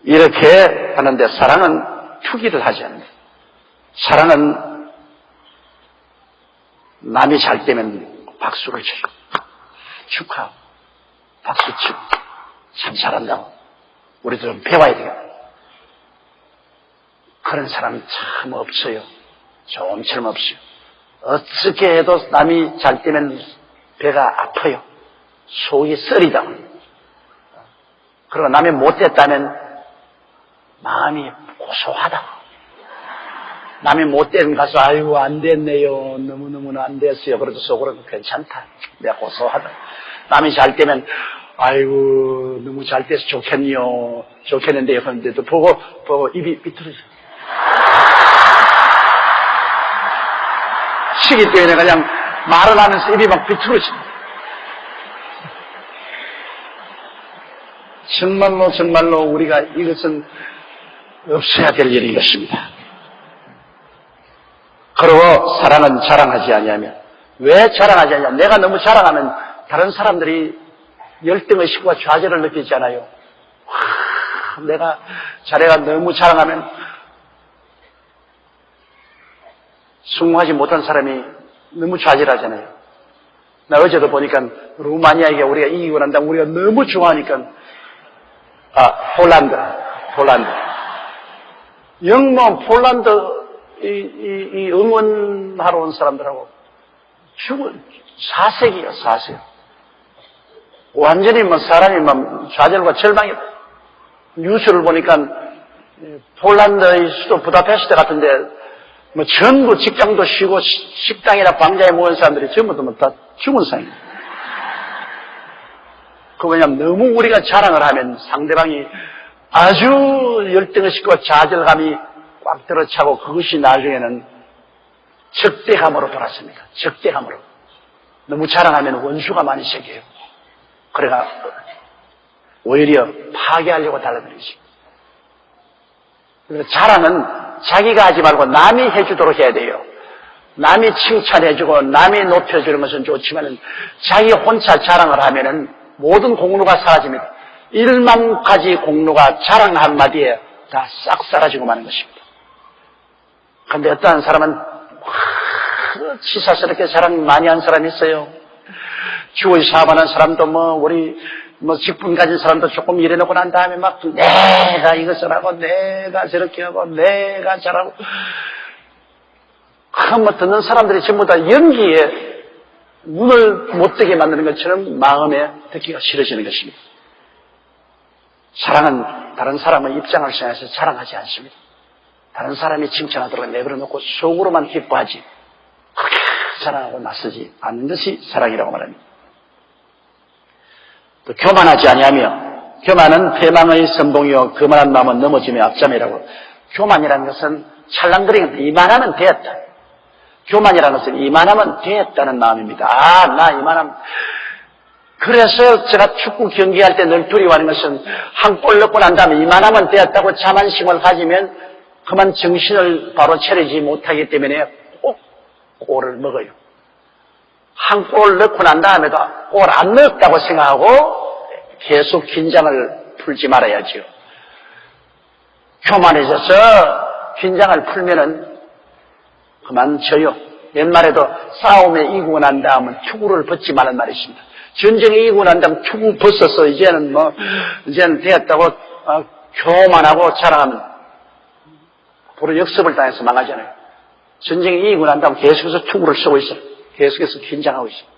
이렇게 하는데 사랑은 투기를 하지 않는다. 사랑은 남이 잘 때면 박수를 치고 축하하고 박수 치고 참 잘한다고 우리들은 배워야 되겠다. 그런 사람 참 없어요. 좀처럼 없어요. 어떻게 해도 남이 잘 때면 배가 아파요. 속이 썰이다. 그리고 남이 못됐다면 마음이 고소하다. 남이 못된 가서 아이고 안 됐네요. 너무너무나 안 됐어요. 그래도 속으로는 괜찮다. 내가 고소하다. 남이 잘 되면 아이고 너무 잘 돼서 좋겠네요. 좋겠는데요. 그런데도 보고 입이 비틀어져. 시기 때문에 그냥 말을 하면서 입이 막 비틀어집니다. 정말로 우리가 이것은 없어야 될 일인 것입니다. 그리고 사랑은 자랑하지 아니하면 왜 자랑하지 않냐? 내가 너무 자랑하면 다른 사람들이 열등의식과 좌절을 느끼잖아요. 내가 자네가 너무 자랑하면 승무하지 못한 사람이 너무 좌절하잖아요. 나 어제도 보니까 루마니아에게 우리가 이기고 난 다음 우리가 너무 좋아하니까 폴란드 영모 폴란드 이 응원하러 온 사람들하고 죽은 사색이에요. 사색. 완전히 사람이 좌절과 절망이 뉴스를 보니까 폴란드의 수도 부다페스트 같은데 전부 직장도 쉬고 식당이나 광장에 모인 사람들이 전부 다 죽은 상이에요. 그 왜냐면 너무 우리가 자랑을 하면 상대방이 아주 열등의식과 좌절감이 꽉 들어차고 그것이 나중에는 적대감으로 돌아섭니다. 적대감으로. 너무 자랑하면 원수가 많이 생겨요. 그래가 오히려 파괴하려고 달라들이지. 그래서 자랑은 자기가 하지 말고 남이 해주도록 해야 돼요. 남이 칭찬해주고 남이 높여주는 것은 좋지만 자기 혼자 자랑을 하면은 모든 공로가 사라집니다. 1만 가지 공로가 자랑 한마디에 다 싹 사라지고 마는 것입니다. 그런데 어떠한 사람은 치사스럽게 자랑 많이 한 사람이 있어요. 주의 사업하는 사람도 우리 직분 가진 사람도 조금 일해놓고 난 다음에 막 내가 이것을 하고 내가 저렇게 하고 내가 잘하고 듣는 사람들이 전부 다 연기에 눈을 못 뜨게 만드는 것처럼 마음에 듣기가 싫어지는 것입니다. 사랑은 다른 사람의 입장을 생각해서 자랑하지 않습니다. 다른 사람이 칭찬하도록 내버려놓고 속으로만 기뻐하지 그렇게 자랑하고 나서지 않는 것이 사랑이라고 말합니다. 또 교만하지 아니하며 교만은 패망의 선봉이요 거만한 마음은 넘어짐의 앞잠이라고. 교만이라는 것은 찰랑거리는 이만하면 되었다. 교만이라는 것은 이만하면 되었다는 마음입니다. 나 이만하면. 그래서 제가 축구 경기할 때 늘 두려워하는 것은 한 골 넣고 난 다음에 이만하면 되었다고 자만심을 가지면 그만 정신을 바로 차리지 못하기 때문에 꼭 골을 먹어요. 한 골 넣고 난 다음에도 골 안 넣었다고 생각하고 계속 긴장을 풀지 말아야죠. 교만해져서 긴장을 풀면은 그만 져요. 옛말에도 싸움에 이기고 난 다음은 투구를 벗지 말란 말이 있습니다. 전쟁에 이기고 난 다음 투구 벗어서 이제는 되었다고 교만하고 자랑하면 바로 역습을 당해서 망하잖아요. 전쟁에 이기고 난 다음 계속해서 투구를 쓰고 있어요. 계속해서 긴장하고 있어요.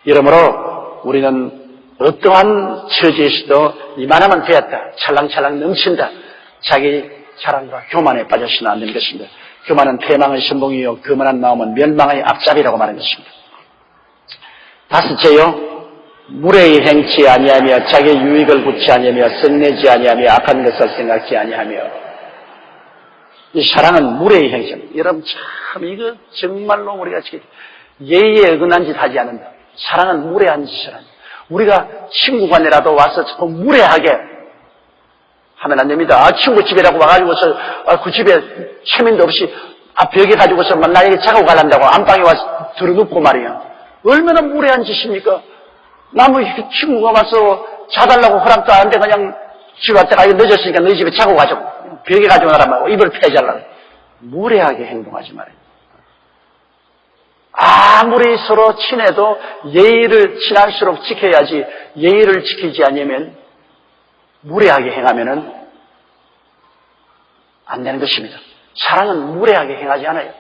이러므로 우리는 어떠한 처지에서도 이만하면 되었다. 찰랑찰랑 넘친다. 자기 자랑과 교만에 빠져서는 안 되는 것입니다. 교만은 패망의 선봉이요 교만한 마음은 멸망의 앞잡이라고 말하는 것입니다. 다섯째요, 무례히 행치 아니하며 자기의 유익을 굳지 아니하며 썩내지 아니하며 악한 것을 생각지 아니하며. 이 사랑은 무례히 행치. 여러분 참 이거 정말로 우리가 예의에 어긋난 짓 하지 않는다. 사랑은 무례한 짓을 한다. 우리가 친구 간에라도 와서 자꾸 무례하게 하면 안 됩니다. 친구 집에라고 와가지고서 그 집에 체면도 없이 벽에 가지고서 나에게 자고 가란다고 안방에 와서 들어눕고 말이야. 얼마나 무례한 짓입니까? 남의 친구가 와서 자달라고 허락도 안 돼 그냥 집 왔다가 늦었으니까 너희 집에 자고 가자고 벽에 가지고 나란 말고 입을 패자라고. 무례하게 행동하지 말아요. 아무리 서로 친해도 예의를 친할수록 지켜야지 예의를 지키지 않으면 무례하게 행하면은 안 되는 것입니다. 사랑은 무례하게 행하지 않아요.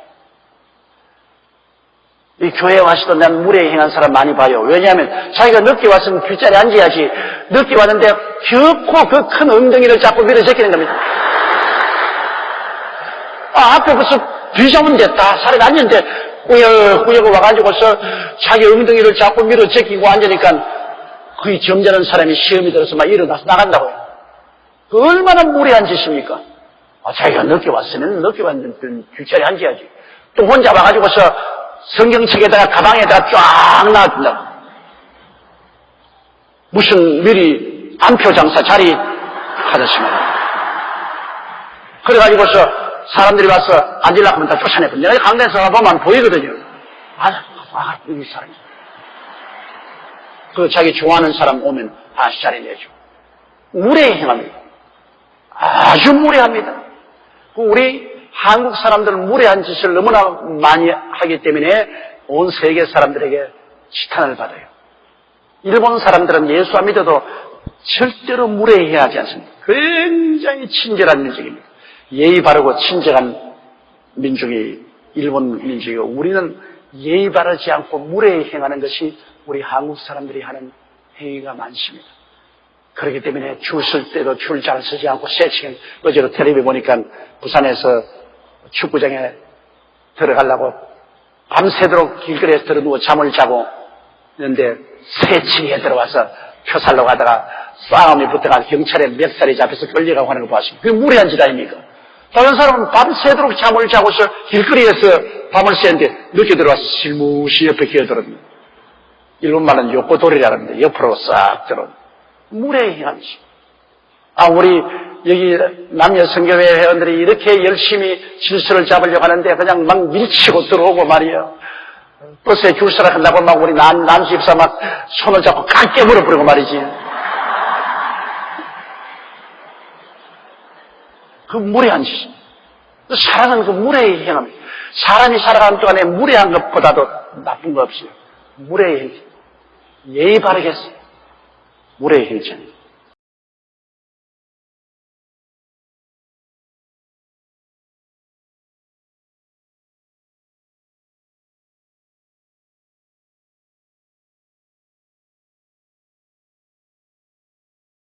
이 교회에 와서도 난 무례히 행한 사람 많이 봐요. 왜냐하면 자기가 늦게 왔으면 뒷자리에 앉아야지 늦게 왔는데 결코 그 큰 엉덩이를 잡고 밀어 제끼는 겁니다. 앞에 벌써 비자면 됐다. 사람이 앉았는데 꾸역꾸역 와가지고서 자기 엉덩이를 잡고 밀어 제끼고 앉으니까 거의 점잖은 사람이 시험이 들어서 막 일어나서 나간다고요. 그 얼마나 무례한 짓입니까? 자기가 늦게 왔으면 늦게 왔는데 뒷자리에 앉아야지. 또 혼자 와가지고서 성경책에다가 가방에다가 쫙 놔둔다고. 무슨 미리 안표 장사 자리 하셨습니다. 그래가지고서 사람들이 와서 앉으려고 하면 다 쫓아내고 내가 강단에서 보면 보이거든요. 여기 사람이. 그 자기 좋아하는 사람 오면 다시 자리 내죠. 무례히 행합니다. 아주 무례합니다. 우리 한국 사람들은 무례한 짓을 너무나 많이 하기 때문에 온 세계 사람들에게 지탄을 받아요. 일본 사람들은 예수 안 믿어도 절대로 무례히 하지 않습니다. 굉장히 친절한 민족입니다. 예의 바르고 친절한 민족이 일본 민족이고 우리는 예의 바르지 않고 무례히 행하는 것이 우리 한국 사람들이 하는 행위가 많습니다. 그렇기 때문에 줄 쓸 때도 줄 잘 서지 않고 새치기 어제로 텔레비 보니까 부산에서 축구장에 들어가려고 밤새도록 길거리에서 들어누워 잠을 자고 있는데 새치기에 들어와서 표 살러 가다가 싸움이 붙어가 경찰에 멱살이 잡혀서 끌려가고 하는 거 봤습니다. 그게 무례한 짓 아닙니까? 다른 사람은 밤새도록 잠을 자고서 길거리에서 밤을 새는데 늦게 들어와서 실무시 옆에 기어들었습니다. 일본말은 요코돌이라는데 옆으로 싹 들어. 무례히 행한 짓. 우리 여기 남녀 성교회 회원들이 이렇게 열심히 질서를 잡으려고 하는데 그냥 막 밀치고 들어오고 말이에요. 버스에 줄 서라 한다고 막 우리 남수 집사 막 손을 잡고 깍 깨물어버리고 말이지. 그 무례한 짓. 사랑은 그 무례히 행합니다. 사람이 살아가는 동안에 무례한 것보다도 나쁜 거 없어요. 무례히 행치. 예의 바르게 했어요. 무례히 행치.